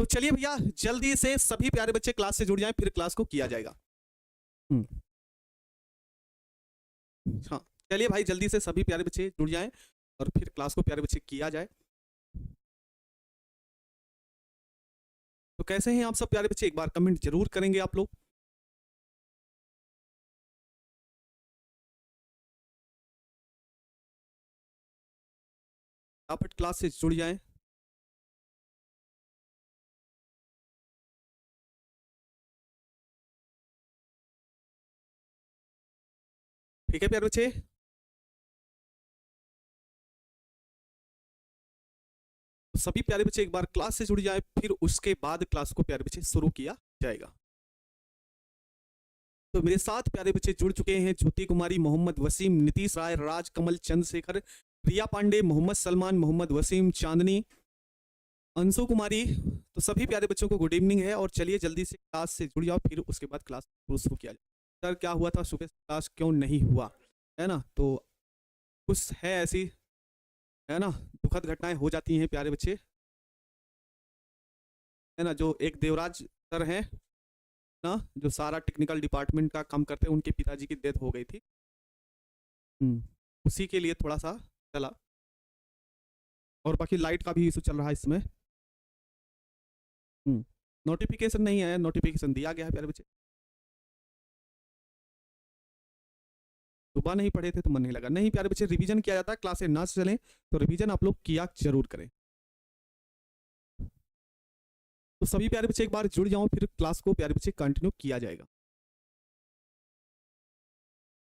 तो चलिए भैया जल्दी से सभी प्यारे बच्चे क्लास से जुड़ जाएं, फिर क्लास को किया जाएगा। हाँ चलिए भाई जल्दी से सभी प्यारे बच्चे जुड़ जाएं और फिर क्लास को प्यारे बच्चे किया जाए। तो कैसे हैं आप सब प्यारे बच्चे, एक बार कमेंट जरूर करेंगे आप लोग। आप क्लास से जुड़ जाएं। ठीक है प्यारे बच्चे, सभी प्यारे बच्चे एक बार क्लास से जुड़ जाए, फिर उसके बाद क्लास को प्यारे बच्चे शुरू किया जाएगा। तो मेरे साथ प्यारे बच्चे जुड़ चुके हैं ज्योति कुमारी, मोहम्मद वसीम, नीतीश राय, राज कमल, चंद्रशेखर, प्रिया पांडे, मोहम्मद सलमान, मोहम्मद वसीम, चांदनी, अंशु कुमारी। तो सभी प्यारे बच्चों को गुड इवनिंग है और चलिए जल्दी से क्लास से जुड़ जाओ, फिर उसके बाद क्लास शुरू किया जाए। सर क्या हुआ था सुबह, क्लास क्यों नहीं हुआ है ना, तो कुछ है ऐसी है ना, दुखद घटनाएं हो जाती हैं प्यारे बच्चे, है ना। जो एक देवराज सर हैं ना, जो सारा टेक्निकल डिपार्टमेंट का काम करते हैं, उनके पिताजी की डेथ हो गई थी। उसी के लिए थोड़ा सा चला, और बाकी लाइट का भी इशू चल रहा है इसमें। नोटिफिकेशन नहीं आया, नोटिफिकेशन दिया गया है प्यारे बच्चे। सुबह नहीं पढ़े थे तो मन नहीं लगा, नहीं प्यारे बच्चे रिवीजन किया जाता है, क्लासें ना चलें तो रिवीजन आप लोग किया जरूर करें। तो सभी प्यारे बच्चे एक बार जुड़ जाओ, फिर क्लास को प्यारे बच्चे कंटिन्यू किया जाएगा।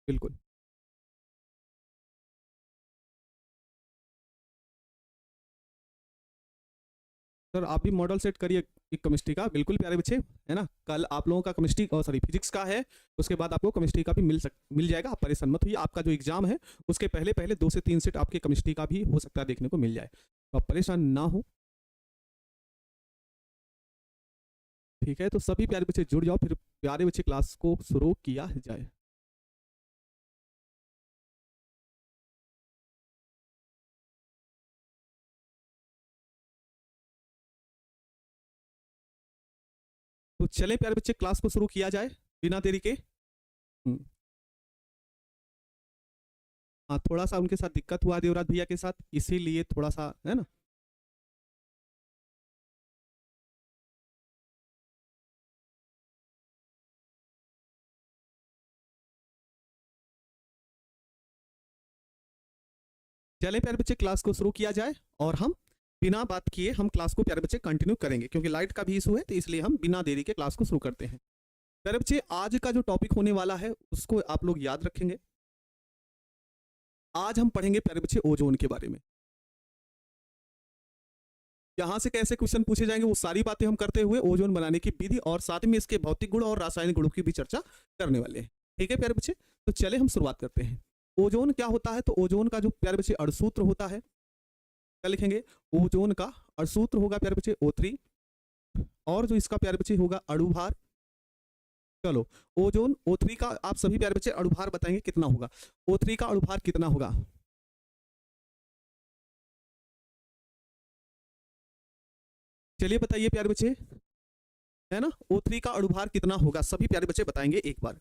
बिल्कुल सर, आप भी मॉडल सेट करिए केमिस्ट्री का। बिल्कुल प्यारे बच्चे, है ना, कल आप लोगों का केमिस्ट्री और सॉरी फिजिक्स का है, उसके बाद आपको केमिस्ट्री का भी मिल जाएगा। आप परेशान मत होइए, आपका जो एग्जाम है उसके पहले पहले 2 से 3 सेट आपके केमिस्ट्री का भी हो सकता है देखने को मिल जाए, तो आप परेशान ना हो। ठीक है, तो सभी प्यारे बच्चे जुड़ जाओ, फिर प्यारे बच्चे क्लास को शुरू किया जाए। तो चले प्यारे बच्चे क्लास को शुरू किया जाए बिना देरी के। हाँ थोड़ा सा उनके साथ दिक्कत हुआ देवराज भैया के साथ, इसीलिए थोड़ा सा है ना। चले प्यारे बच्चे क्लास को शुरू किया जाए, और हम बिना बात किए हम क्लास को प्यारे बच्चे कंटिन्यू करेंगे, क्योंकि लाइट का भी इशू है, तो इसलिए हम बिना देरी के क्लास को शुरू करते हैं। प्यारे बच्चे आज का जो टॉपिक होने वाला है उसको आप लोग याद रखेंगे। आज हम पढ़ेंगे प्यारे बच्चे ओजोन के बारे में। यहाँ से कैसे क्वेश्चन पूछे जाएंगे वो सारी बातें हम करते हुए ओजोन बनाने की विधि और साथ में इसके भौतिक गुण और रासायनिक गुणों की भी चर्चा करने वाले हैं। ठीक है प्यारे बच्चे, तो चले हम शुरुआत करते हैं। ओजोन क्या होता है, तो ओजोन का जो प्यारे बच्चे अणुसूत्र होता है, क्या लिखेंगे, ओजोन का अणुसूत्र होगा प्यारे बच्चे O3, और जो इसका प्यारे बच्चे होगा अणुभार। चलो ओजोन O3 का आप सभी प्यारे बच्चे अणुभार बताएंगे कितना होगा, O3 का अणुभार कितना होगा। चलिए बताइए प्यारे बच्चे, है ना, O3 का अणुभार कितना होगा, सभी प्यारे बच्चे बताएंगे एक बार।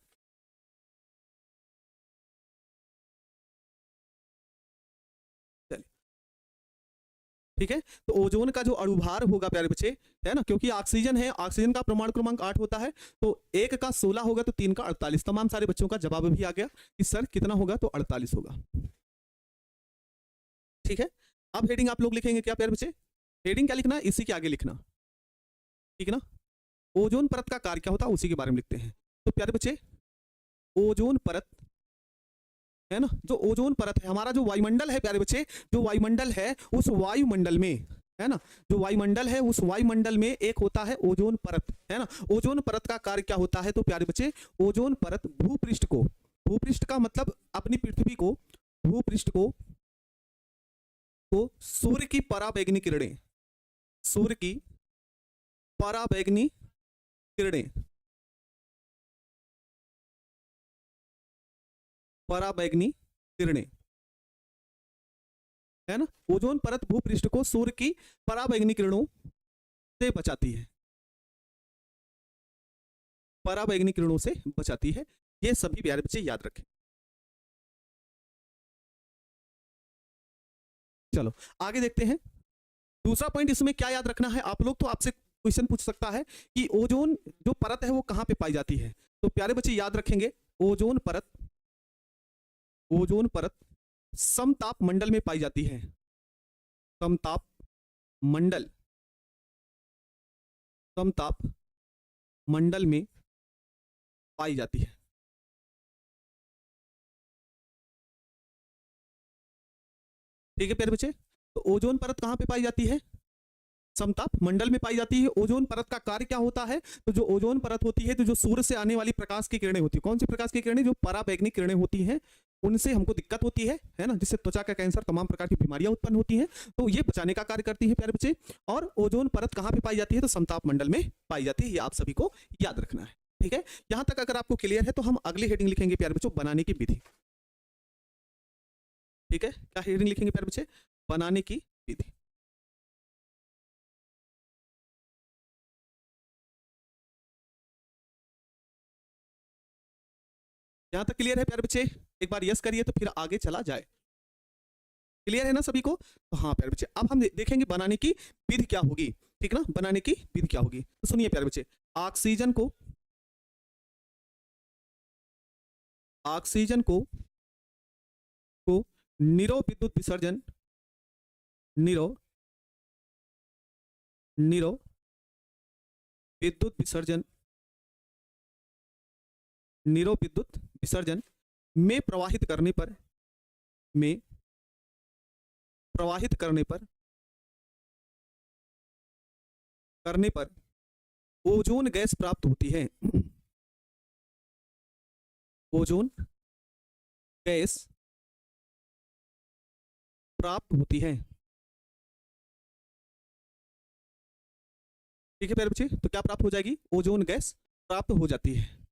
ठीक है, तो ओजोन का जो अणुभार होगा प्यारे बच्चे, है ना, क्योंकि ऑक्सीजन है, ऑक्सीजन का परमाणु क्रमांक 8 होता है, तो 1 का 16 होगा तो 3 का 48। तमाम सारे बच्चों का जवाब भी आ गया कि सर कितना होगा, तो 48 होगा। ठीक है, अब हेडिंग आप लोग लिखेंगे क्या प्यारे बच्चे, हेडिंग क्या लिखना है, इसी के आगे लिखना। ठीक है ना, ओजोन परत का कार्य क्या होता है उसी के बारे में लिखते हैं। तो प्यारे बच्चे ओजोन परत, है ना, जो ओजोन परत है, हमारा जो वायुमंडल है प्यारे बच्चे, जो वायुमंडल है उस वायुमंडल में, है ना, जो वायुमंडल है उस वायुमंडल में एक होता है ओजोन परत, है ना। ओजोन परत का कार्य क्या होता है, तो प्यारे बच्चे ओजोन परत भूपृष्ठ को, भूपृष्ठ का मतलब अपनी पृथ्वी को, भूपृष्ठ को सूर्य की पराबैंगनी किरणें, सूर्य की पराबैंगनी किरणें, पराबैंगनी किरणें, है ना, ओजोन परत भूपृष्ठ को सूर्य की पराबैंगनी किरणों से बचाती है, पराबैंगनी किरणों से बचाती है। ये सभी प्यारे बच्चे याद रखें। चलो आगे देखते हैं। दूसरा पॉइंट इसमें क्या याद रखना है आप लोग, तो आपसे क्वेश्चन पूछ सकता है कि ओजोन जो परत है वो कहाँ पे पाई जाती है। तो प्यारे बच्चे याद रखेंगे, ओजोन परत समताप मंडल में पाई जाती है। समताप मंडल में पाई जाती है। ठीक है प्यारे बच्चे, तो ओजोन परत कहाँ पे पाई जाती है? समताप मंडल में पाई जाती है। ओजोन परत का कार्य क्या होता है? तो जो ओजोन परत होती है, तो जो सूर्य से आने वाली प्रकाश की किरणें होती है, कौन सी प्रकाश की किरणें? जो पराबैंगनी किरणें होती हैं, उनसे हमको दिक्कत होती है ना, जिससे त्वचा का कैंसर, तमाम प्रकार की बीमारियां उत्पन्न होती हैं। तो ये बचाने का कार्य करती है प्यारे बच्चे। और ओजोन परत कहाँ पे पाई जाती है? तो समताप मंडल में पाई जाती है। ये आप सभी को याद रखना है। ठीक है, यहां तक अगर आपको क्लियर है तो हम अगली हेडिंग लिखेंगे प्यारे बच्चों, बनाने की विधि। ठीक है, क्या हेडिंग लिखेंगे प्यारे बच्चे? बनाने की विधि। यहां तक क्लियर है प्यारे बच्चे? एक बार यस करिए तो फिर आगे चला जाए। क्लियर है ना सभी को? तो हाँ प्यारे बच्चे, अब हम देखेंगे बनाने की विधि क्या होगी। ठीक ना, बनाने की विधि क्या होगी? तो सुनिए प्यारे बच्चे, ऑक्सीजन को निरो विद्युत विसर्जन निरो विद्युत विसर्जन निरो विद्युत विसर्जन में प्रवाहित करने पर ओजोन गैस प्राप्त होती है। ओजोन गैस प्राप्त होती है। ठीक है प्यारे बच्चे, तो क्या प्राप्त हो जाएगी? ओजोन गैस प्राप्त हो जाती है।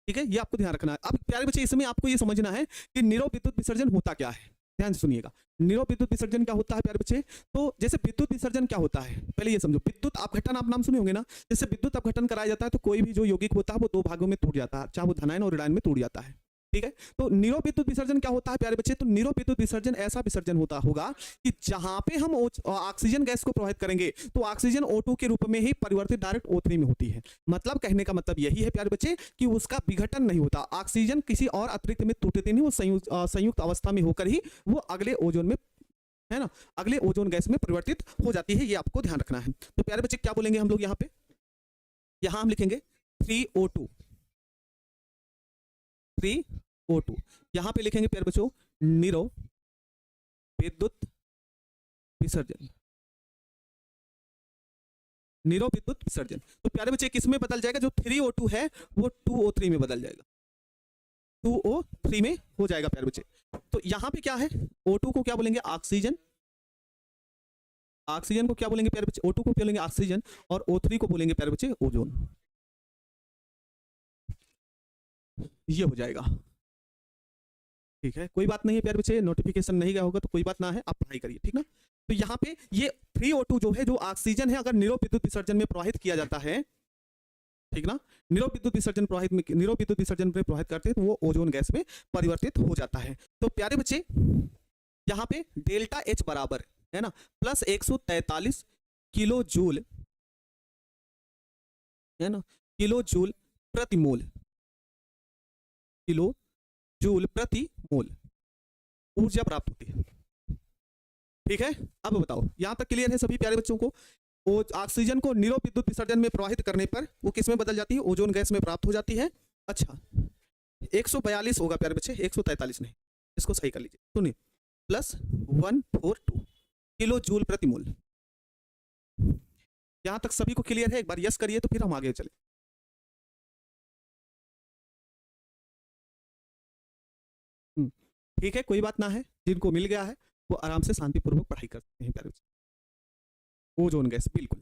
ठीक है, ये आपको ध्यान रखना है। अब प्यारे बच्चे इसमें आपको ये समझना है कि निरो विद्युत विसर्जन होता क्या है। ध्यान से सुनिएगा, निरो विद्युत विसर्जन क्या होता है प्यारे बच्चे? तो जैसे विद्युत विसर्जन क्या होता है, पहले ये समझो। विद्युत अपघटन आप नाम सुने होंगे ना। जैसे विद्युत अपघटन कराया जाता है तो कोई भी जो यौगिक होता है वो दो भागों में टूट जाता है, चाहे वो धनायन और ऋणायन में टूट जाता है। ठीक है, तो निरो विद्युत विसर्जन क्या होता है प्यारे बच्चे? तो निरो विद्युत विसर्जन ऐसा विसर्जन होगा कि जहां पे हम ऑक्सीजन गैस को प्रवाहित करेंगे तो ऑक्सीजन O2 के रूप में ही परिवर्तित डायरेक्ट O3 में होती है। मतलब कहने का मतलब यही है प्यारे बच्चे कि उसका विघटन नहीं होता, ऑक्सीजन किसी और अतिरिक्त में टूटती नहीं, वो संयुक्त अवस्था में होकर ही वो अगले ओजोन में, है ना, अगले ओजोन गैस में परिवर्तित हो जाती है। ये आपको ध्यान रखना है। तो प्यारे बच्चे क्या बोलेंगे हम लोग यहाँ पे? यहाँ हम लिखेंगे 3O2। यहाँ पे लिखेंगे प्यारे बच्चों निरो विद्युत विसर्जन। निरो विद्युत विसर्जन तो प्यारे बच्चे किसमें बदल जाएगा? जो 3O2 है वो 2O3 में बदल जाएगा, 2O3 में हो जाएगा प्यारे बच्चे। तो यहाँ पे क्या है? O2 को क्या बोलेंगे? ऑक्सीजन। ऑक्सीजन को क्या बोलेंगे प्यारे बच्चे? O2 को बोलेंगे ऑक्सीजन, और O3 को बोलेंगे प्यारे बच्चे ओजोन। ये हो जाएगा। ठीक है, कोई बात नहीं है प्यारे बच्चे, नोटिफिकेशन नहीं गया होगा तो कोई बात ना है, आप पढ़ाई करिए। ठीक ना, तो यहाँ पे ये 3O2 जो है, जो ऑक्सीजन है, अगर निरो विद्युत विसर्जन में प्रवाहित किया जाता है, ठीक ना, निरो विद्युत विसर्जन में प्रवाहित करते हैं तो वो ओजोन गैस में परिवर्तित हो जाता है। तो प्यारे बच्चे यहाँ पे डेल्टा H बराबर है ना प्लस 143 किलो जूल, है ना, किलो जूल प्रति मोल, किलो जूल प्रति मोल ऊर्जा प्राप्त होती है। ठीक है, अब बताओ यहां तक क्लियर है सभी प्यारे बच्चों को? ऑक्सीजन को निरो विद्युत विसर्जन में प्रवाहित करने पर वो किस में बदल जाती है? ओजोन गैस में प्राप्त हो जाती है। अच्छा 142 होगा प्यारे बच्चे, 143 नहीं, इसको सही कर लीजिए। सुनिए, प्लस 142 किलो जूल प्रति मोल। यहां तक सभी को क्लियर है? एक बार यस करिए तो फिर हम आगे चले। ठीक है, कोई बात ना है, जिनको मिल गया है वो आराम से शांतिपूर्वक पढ़ाई कर सकते हैं प्यारे बच्चे। ओजोन गैस बिल्कुल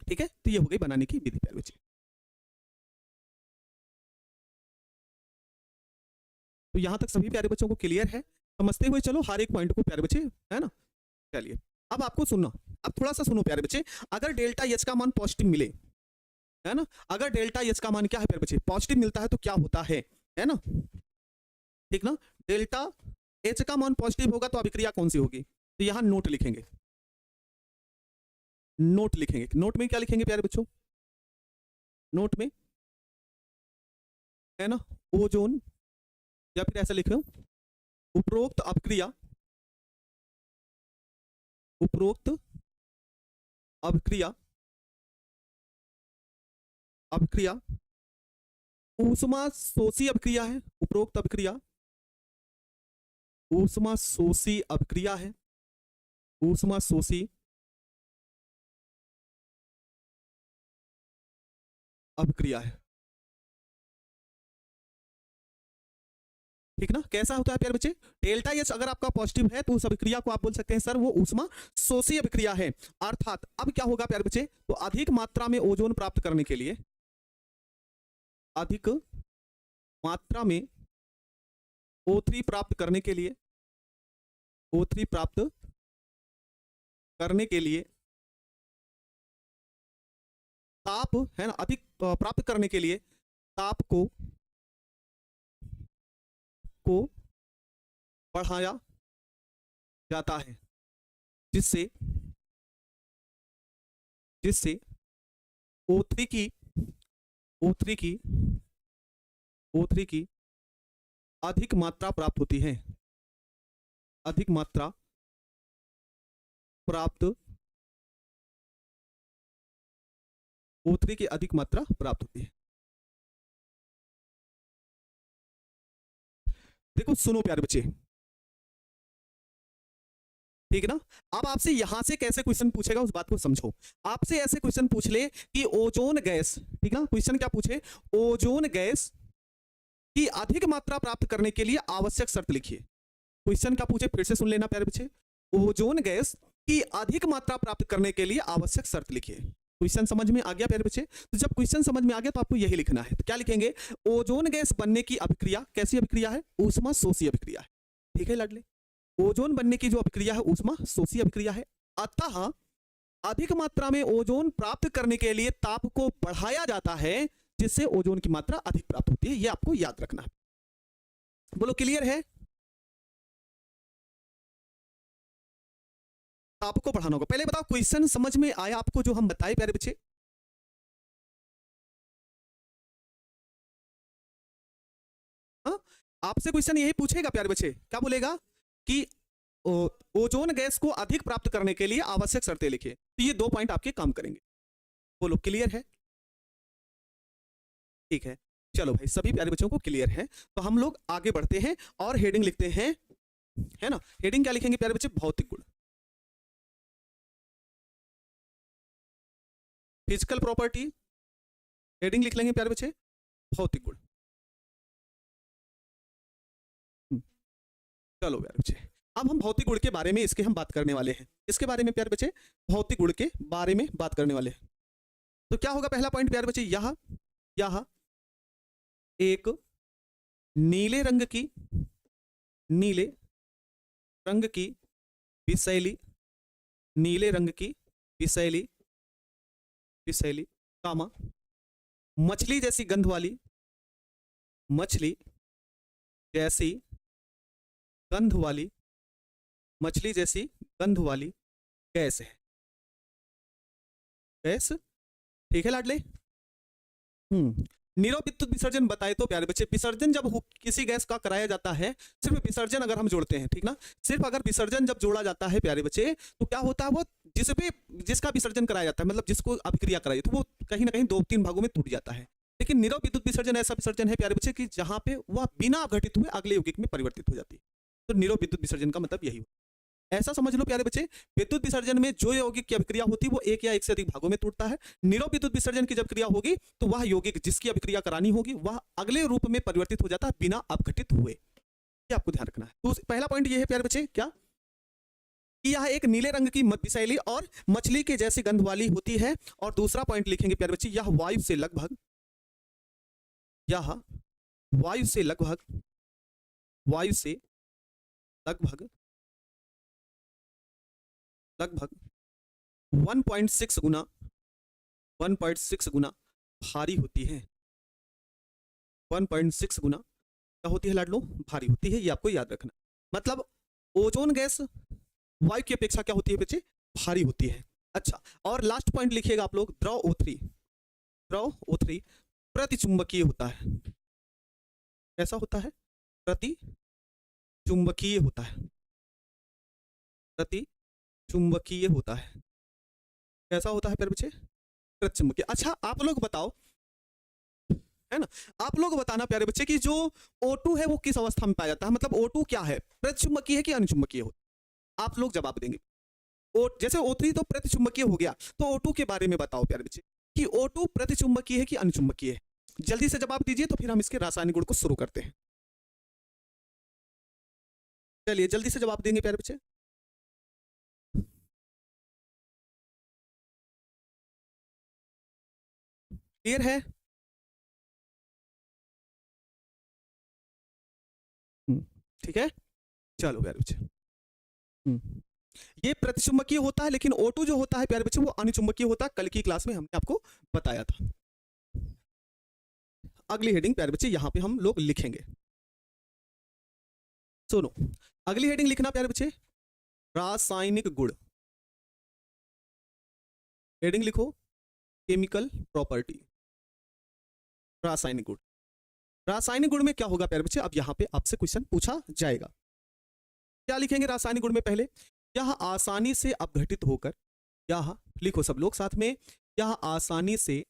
ठीक है। तो ये हो गई बनाने की विधि प्यारे बच्चे। तो यहां तक सभी प्यारे बच्चों को क्लियर है? समझते हुए चलो हर एक पॉइंट को प्यारे बच्चे, है ना। चलिए अब आपको सुनना, अब थोड़ा सा सुनो प्यारे बच्चे, अगर डेल्टा एच का मान पॉजिटिव मिले, है ना, अगर डेल्टा एच का मान क्या है प्यारे बच्चे, पॉजिटिव मिलता है तो क्या होता है ना, ठीक ना, डेल्टा एच का मान पॉजिटिव होगा तो अभिक्रिया कौन सी होगी, तो यहां नोट लिखेंगे, नोट लिखेंगे, नोट में क्या लिखेंगे प्यारे बच्चों, नोट में, है ना, ओजोन, या फिर ऐसा लिखो, उपरोक्त अभिक्रिया, उपरोक्त अभिक्रिया, अभिक्रिया ऊष्मा शोषी अभिक्रिया है, उपरोक्त अभिक्रिया ऊष्मा शोषी अभिक्रिया है, ऊष्मा शोषी अभिक्रिया है, ठीक ना। कैसा होता है प्यारे बच्चे, डेल्टा एच अगर आपका पॉजिटिव है तो उस अभिक्रिया को आप बोल सकते हैं सर वो ऊष्मा शोषी अभिक्रिया है। अर्थात अब क्या होगा प्यारे बच्चे, तो अधिक मात्रा में ओजोन प्राप्त करने के लिए, अधिक मात्रा में O3 प्राप्त करने के लिए, O3 प्राप्त करने के लिए ताप, है ना, अधिक प्राप्त करने के लिए ताप को बढ़ाया जाता है, जिससे जिससे O3 की O3 की O3 की अधिक मात्रा प्राप्त होती है, अधिक मात्रा प्राप्त, O3 की अधिक मात्रा प्राप्त होती है। देखो सुनो प्यारे बच्चे, ठीक है ना। अब आपसे यहां से कैसे क्वेश्चन पूछेगा उस बात को समझो, आपसे ऐसे क्वेश्चन पूछ ले कि ओजोन गैस, ठीक ना, क्वेश्चन क्या पूछे, ओजोन गैस की अधिक मात्रा प्राप्त करने के लिए आवश्यक शर्त लिखिए। क्वेश्चन क्या पूछे, फिर से सुन लेना प्यारे बच्चे, ओजोन गैस की अधिक मात्रा प्राप्त करने के लिए आवश्यक शर्त लिखिए। क्वेश्चन समझ में आ गया प्यारे बच्चे, तो जब क्वेश्चन समझ में आ गया तो आपको यही लिखना है, तो क्या लिखेंगे, ओजोन गैस बनने की अभिक्रिया कैसी अभिक्रिया है, ऊष्मा शोषी अभिक्रिया है, ठीक है लाडले, ओजोन बनने की जो अभिक्रिया है ऊष्मा शोषी अभिक्रिया है। अतः अधिक मात्रा में ओजोन प्राप्त करने के लिए ताप को बढ़ाया जाता है, जिससे ओजोन की मात्रा अधिक प्राप्त होती है, ये आपको याद रखना है। बोलो क्लियर है, ताप को बढ़ाना होगा। पहले बताओ क्वेश्चन समझ में आया आपको जो हम बताए प्यारे बच्चे, हाँ, आपसे क्वेश्चन यही पूछेगा प्यारे बच्चे, क्या बोलेगा कि ओजोन गैस को अधिक प्राप्त करने के लिए आवश्यक शर्तें लिखिए, तो ये 2 पॉइंट आपके काम करेंगे। बोलो क्लियर है, ठीक है, चलो भाई सभी प्यारे बच्चों को क्लियर है, तो हम लोग आगे बढ़ते हैं और हेडिंग लिखते हैं, है ना, हेडिंग क्या लिखेंगे प्यारे बच्चे, भौतिक गुण, फिजिकल प्रॉपर्टी, हेडिंग लिख लेंगे प्यारे बच्चे भौतिक गुण। चलो प्यारे बच्चे, अब हम भौतिक गुण के बारे में इसके हम बात करने वाले हैं, इसके बारे में प्यारे बच्चे भौतिक गुण के बारे में बात करने वाले हैं। तो क्या होगा पहला पॉइंट प्यारे बच्चे, यह एक नीले रंग की, नीले रंग की विषैली, नीले रंग की विषैली, विषैली कामा मछली जैसी गंध वाली, मछली जैसी गंध वाली, मछली जैसी गंध वाली गैस है, गैस, ठीक है लाडले। नीरव विद्युत विसर्जन बताए तो प्यारे बच्चे, विसर्जन जब किसी गैस का कराया जाता है, सिर्फ विसर्जन अगर हम जोड़ते हैं, ठीक ना, सिर्फ अगर विसर्जन जब जोड़ा जाता है प्यारे बच्चे, तो क्या होता है, वो जिसका विसर्जन कराया जाता है, मतलब जिसको अभिक्रिया कराई, तो वो कहीं ना कहीं 2-3 भागों में टूट जाता है। लेकिन नीरव विद्युत विसर्जन ऐसा विसर्जन है प्यारे बच्चे कि जहां पे वह बिना अपघटित हुए अगले यौगिक में परिवर्तित हो जाती है, तो नीरव विद्युत विसर्जन का मतलब यही होता है। ऐसा समझ लो प्यारे बच्चे, विद्युत विसर्जन में जो यौगिक की अभिक्रिया होती है वो एक या एक से अधिक भागों में टूटता है। नीरव विद्युत विसर्जन की जब क्रिया होगी तो वह यौगिक जिसकी अभिक्रिया करानी होगी वह अगले रूप में परिवर्तित हो जाता है बिना अपघटित हुए, ये आपको ध्यान रखना है। तो पहला पॉइंट ये है प्यारे बच्चे, क्या कि यह एक नीले रंग की विषैली और मछली के जैसी गंध वाली होती है। और दूसरा पॉइंट लिखेंगे प्यारे बच्चे, यह वायु से लगभग, यह वायु से लगभग, वायु से लगभग लगभग 1.6 गुना 1.6 गुना भारी होती है। 1.6 गुना क्या होती है लाडलो? भारी होती है, ये आपको याद रखना। मतलब ओजोन गैस वायु की अपेक्षा क्या होती है बच्चे? भारी होती है। अच्छा, और लास्ट पॉइंट लिखिएगा आप लोग, द्रव O3, द्रव O3 प्रतिचुंबकीय होता है। कैसा होता है? प्रति चुंबकीय होता है। प्रति चुंबकीय होता है। कैसा होता है प्यारे बच्चे? प्रति चुंबकीय। अच्छा, आप लोग बताओ, है ना, आप लोग बताना प्यारे बच्चे कि जो O2 है वो किस अवस्था में पाया जाता है? मतलब O2 क्या है, प्रतिचुंबकीय है कि अनुचुंबकीय होता है? आप लोग जवाब देंगे। जैसे O3 तो प्रतिचुंबकीय हो गया, तो O2 के बारे में बताओ प्यारे बच्चे कि O2 प्रतिचुंबकीय है कि अनुचुंबकीय है? जल्दी से जवाब दीजिए, तो फिर हम इसके रासायनिक गुण को शुरू करते हैं। चलिए जल्दी से जवाब देंगे प्यारे बच्चे। क्लियर है? ठीक है, चलो प्यारे बच्चे। ये प्रतिचुंबकीय होता है, लेकिन O2 जो होता है प्यारे बच्चे वो अनुचुंबकीय होता है। कल की क्लास में हमने आपको बताया था। अगली हेडिंग प्यारे बच्चे यहां पे हम लोग लिखेंगे। सुनो, अगली हेडिंग लिखना प्यारे बच्चे, रासायनिक गुण। हेडिंग लिखो, केमिकल प्रॉपर्टी, रासायनिक गुण। रासायनिक गुण में क्या होगा प्यारे बच्चे? अब यहां पे आपसे क्वेश्चन पूछा जाएगा। क्या लिखेंगे रासायनिक गुण में? पहले, यह आसानी से अपघटित होकर, यह लिखो सब लोग साथ में, यह आसानी से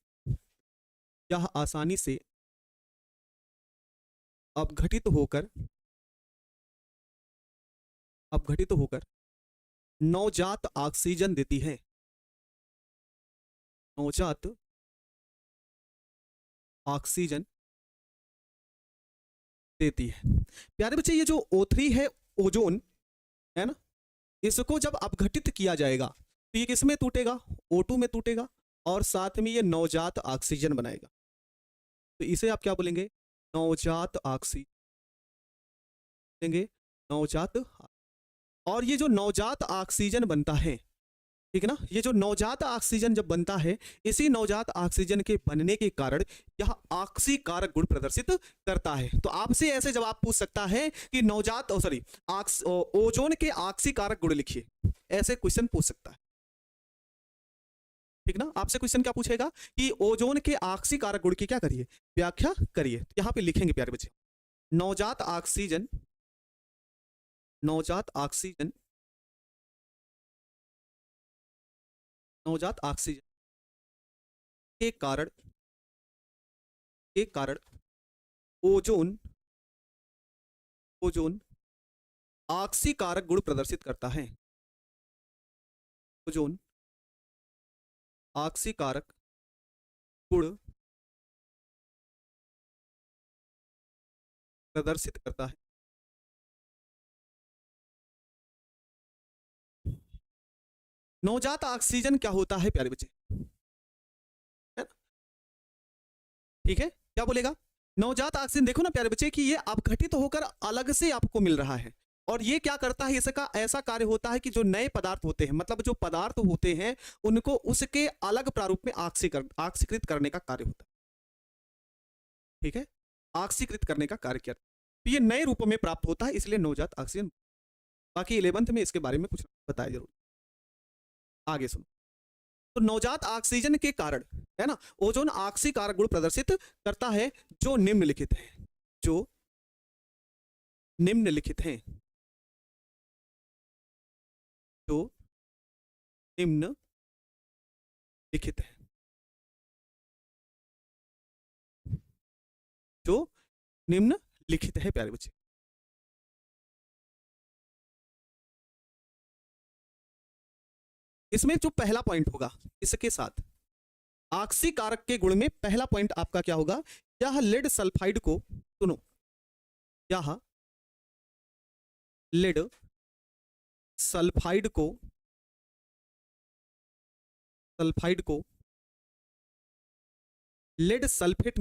अपघटित होकर नवजात ऑक्सीजन देती है। नवजात ऑक्सीजन देती है। प्यारे बच्चे ये जो O3 है, ओजोन है ना, इसको जब अपघटित किया जाएगा तो ये किस में टूटेगा? O2 में टूटेगा, और साथ में ये नवजात ऑक्सीजन बनाएगा। तो इसे आप क्या बोलेंगे? नवजात ऑक्सीजन, नवजात। और ये जो नवजात ऑक्सीजन बनता है, ठीक है ना, ये जो नवजात ऑक्सीजन जब बनता है, इसी नवजात ऑक्सीजन के बनने के कारण यह ऑक्सीकारक गुण प्रदर्शित करता है। तो आपसे ऐसे जवाब पूछ सकता है कि नवजात ओजोन के ऑक्सीकारक गुण लिखिए, ऐसे क्वेश्चन पूछ सकता है। ठीक ना, आपसे क्वेश्चन क्या पूछेगा कि ओजोन के ऑक्सीकारक गुण की क्या करिए, व्याख्या करिए। यहां पे लिखेंगे प्यारे बच्चे, नवजात ऑक्सीजन, नवजात ऑक्सीजन, नवजात ऑक्सीजन के कारण ओजोन ऑक्सीकारक गुण प्रदर्शित करता है। ओजोन ऑक्सीकारक गुण प्रदर्शित करता है। नवजात ऑक्सीजन क्या होता है प्यारे बच्चे? ठीक है, क्या बोलेगा? नवजात ऑक्सीजन देखो ना प्यारे बच्चे कि ये अपघटित होकर अलग से आपको मिल रहा है, और ये क्या करता है, इसका ऐसा कार्य होता है कि जो नए पदार्थ होते हैं, मतलब जो पदार्थ होते हैं उनको उसके अलग प्रारूप में ऑक्सीकृत करने का कार्य होता है। ठीक है, ऑक्सीकृत करने का कार्य किया, तो ये नए रूपों में प्राप्त होता है, इसलिए नवजात ऑक्सीजन। बाकी 11th में इसके बारे में कुछ बताया जरूर। आगे सुनो, तो नवजात ऑक्सीजन के कारण, है ना, ओजोन ऑक्सीकारक गुण प्रदर्शित करता है, जो निम्नलिखित है, जो निम्नलिखित हैं, जो निम्नलिखित है, जो निम्नलिखित है प्यारे बच्चे। इसमें जो पहला पॉइंट होगा, इसके साथ ऑक्सीकारक के गुण में पहला पॉइंट आपका क्या होगा? यह लेड सल्फाइड को, सुनो, यह लेड सल्फाइड को लेड सल्फेट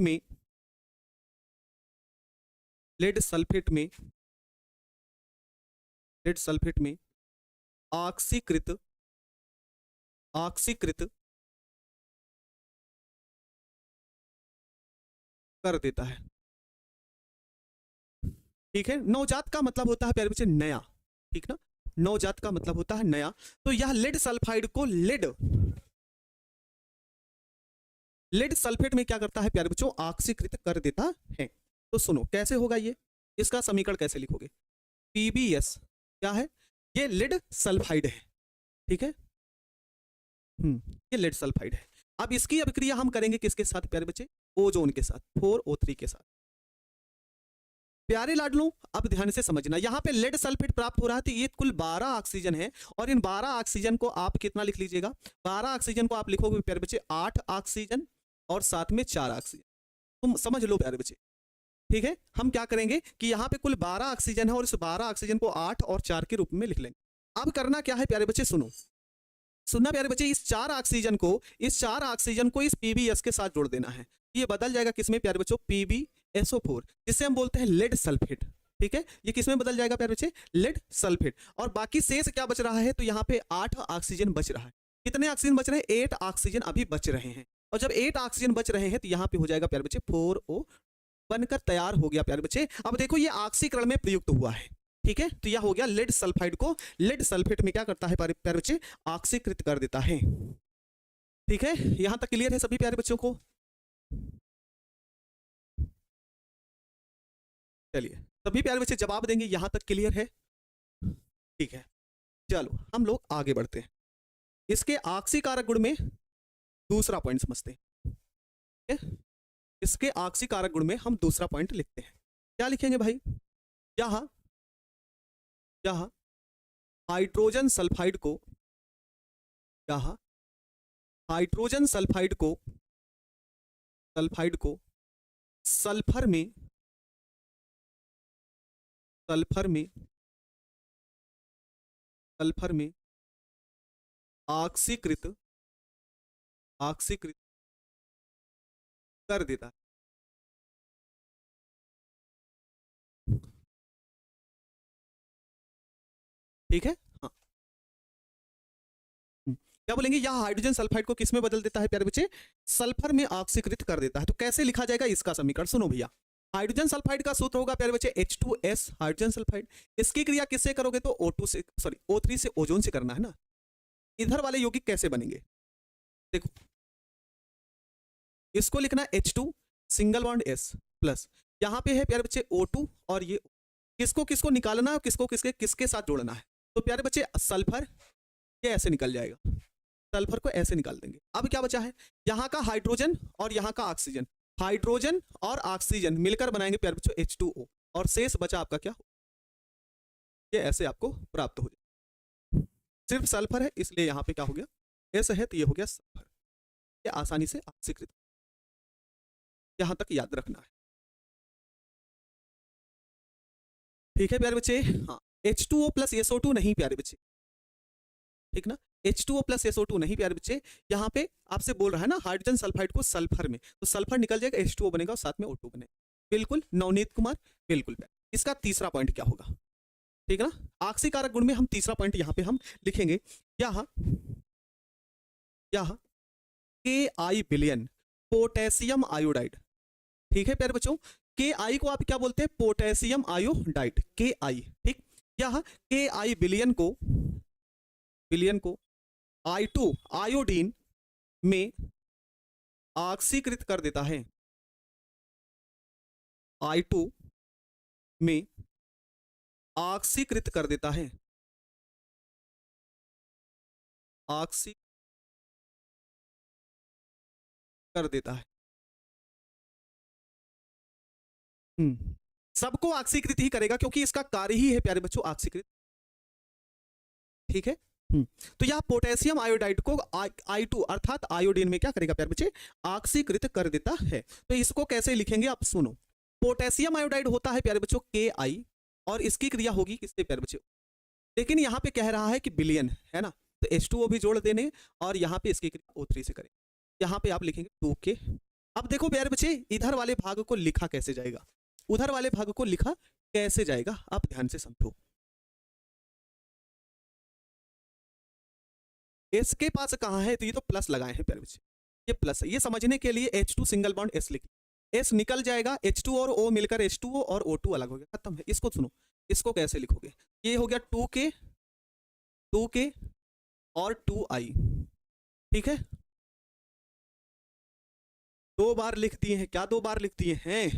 में ऑक्सीकृत ऑक्सीकृत कर देता है। ठीक है, नवजात का मतलब होता है प्यारे बच्चे नया, ठीक ना, नवजात का मतलब होता है नया। तो यह लेड सल्फाइड को लेड सल्फेट में क्या करता है प्यारे बच्चों, ऑक्सीकृत कर देता है। तो सुनो कैसे होगा ये, इसका समीकरण कैसे लिखोगे, PbS क्या है, ये लेड सल्फाइड है, ठीक है, ये लेड सल्फाइड है। अब इसकी अभिक्रिया हम करेंगे किसके साथ प्यारे बच्चे, ओजोन के साथ, 4O3 के साथ। प्यारे लाडलों अब ध्यान से समझना, यहाँ पे लेड सल्फेट प्राप्त हो रहा है, तो ये कुल 12 ऑक्सीजन है, और इन 12 ऑक्सीजन को आप कितना लिख लीजिएगा, 12 ऑक्सीजन को आप लिखोगे प्यारे बच्चे 8 ऑक्सीजन और साथ में 4 ऑक्सीजन, तुम समझ लो प्यारे बच्चे। ठीक है, हम क्या करेंगे कि यहाँ पे कुल 12 ऑक्सीजन है, और इस 12 ऑक्सीजन को 8 और 4 के रूप में लिख लेंगे। अब करना क्या है प्यारे बच्चे, सुनना प्यारे बच्चे, इस 4 ऑक्सीजन को इस PbS के साथ जोड़ देना है। ये बदल जाएगा किसमें प्यारे बच्चों, PbSO4, जिसे हम बोलते हैं लेड सल्फेट। ठीक है, ये किसमें बदल जाएगा प्यारे बच्चे, लेड सल्फेट। और बाकी शेष क्या बच रहा है, तो यहाँ पे 8 ऑक्सीजन बच रहा है। कितने ऑक्सीजन बच रहे हैं, 8 ऑक्सीजन अभी बच रहे हैं। और जब 8 ऑक्सीजन बच रहे हैं तो यहाँ पे हो जाएगा प्यारे बच्चे 4O बनकर तैयार हो गया प्यारे बच्चे। अब देखो ये ऑक्सीकरण में प्रयुक्त हुआ है, ठीक है, तो यह हो गया लेड सल्फाइड को लेड सल्फेट में क्या करता है प्यारे बच्चे, ऑक्सीकृत कर देता है। ठीक है, यहां तक क्लियर है सभी प्यारे बच्चों को। चलिए सभी प्यारे बच्चे जवाब देंगे, यहां तक क्लियर है, ठीक है। चलो हम लोग आगे बढ़ते हैं, इसके ऑक्सीकारक गुण में दूसरा पॉइंट समझते हैं। इसके ऑक्सीकारक गुण में हम दूसरा पॉइंट लिखते हैं, क्या लिखेंगे भाई, यहां हाइड्रोजन सल्फाइड को सल्फर में ऑक्सीकृत कर देता है। ठीक है, हाँ, क्या बोलेंगे, यह हाइड्रोजन सल्फाइड को किस में बदल देता है प्यारे बच्चे, सल्फर में ऑक्सीकृत कर देता है। तो कैसे लिखा जाएगा इसका समीकरण, सुनो भैया, हाइड्रोजन सल्फाइड का सूत्र होगा प्यारे बच्चे H2S हाइड्रोजन सल्फाइड। इसकी क्रिया किससे करोगे, तो O3 से ओजोन से करना है ना। इधर वाले यौगिक कैसे बनेंगे, देखो इसको लिखना H2 single bond S plus, यहाँ पे है प्यारे बच्चे O2, और ये किसको निकालना है, किसको किसके साथ जोड़ना है, तो प्यारे बच्चे सल्फर ये ऐसे निकल जाएगा, सल्फर को ऐसे निकाल देंगे। अब क्या बचा है, यहाँ का हाइड्रोजन और यहाँ का ऑक्सीजन, हाइड्रोजन और ऑक्सीजन मिलकर बनाएंगे प्यारे बच्चों H2O, और शेष बचा आपका क्या, ये ऐसे आपको प्राप्त हो जाए। सिर्फ सल्फर है इसलिए यहाँ पे क्या हो गया, S है तो ये हो गया सल्फर, ये आसानी से ऑक्सीकृत, यहां तक याद रखना है। ठीक है प्यारे बच्चे, हाँ, H2O प्लस SO2 नहीं प्यारे बच्चे, ठीक ना, H2O प्लस SO2 नहीं प्यारे बच्चे, यहाँ पे आपसे बोल रहा है ना हाइड्रोजन सल्फाइड को सल्फर में, तो सल्फर निकल जाएगा, H2O बनेगा और साथ में O2 बनेगा। बिल्कुल नवनीत कुमार, बिल्कुल। इसका तीसरा पॉइंट क्या होगा, ठीक है ना, ऑक्सीकारक गुण में हम तीसरा पॉइंट यहाँ पे हम लिखेंगे, यह Ki बिलियन पोटेशियम आयोडाइड। ठीक है प्यारे बच्चों, Ki को आप क्या बोलते हैं, पोटेशियम आयोडाइड, Ki, ठीक, यह Ki बिलियन को I2 आयोडीन में ऑक्सीकृत कर देता है, I2 में ऑक्सीकृत कर देता है, ऑक्सी कर देता है। सबको ऑक्सीकृत ही करेगा क्योंकि इसका कार्य ही है प्यारे बच्चों ऑक्सीकृत। ठीक है, तो यह पोटेशियम आयोडाइड को I2 अर्थात आयोडीन में क्या करेगा प्यारे बच्चे, ऑक्सीकृत कर देता है। तो इसको कैसे लिखेंगे आप सुनो, पोटेशियम आयोडाइड होता है प्यारे बच्चों Ki, और इसकी क्रिया होगी किससे प्यारे बच्चों, लेकिन यहाँ पे कह रहा है कि बिलियन है ना, तो H2O भी जोड़ देने, और यहाँ पे इसकी क्रिया O3 से करें, यहाँ पे आप लिखेंगे 2K। अब देखो प्यारे बच्चे इधर वाले भाग को लिखा कैसे जाएगा, उधर वाले भाग को लिखा कैसे जाएगा, आप ध्यान से समझो। S के पास कहाँ है, तो ये तो प्लस लगाए हैं प्यारे बच्चे, ये प्लस है। ये समझने के लिए H2 सिंगल बॉन्ड S लिख, S निकल जाएगा, H2 और O मिलकर H2O और O2 अलग हो गया, खत्म है। इसको सुनो, इसको कैसे लिखोगे, ये हो गया 2K और 2I, ठीक है। 2 बार लिख दिए हैं, क्या 2 बार लिख दिए हैं,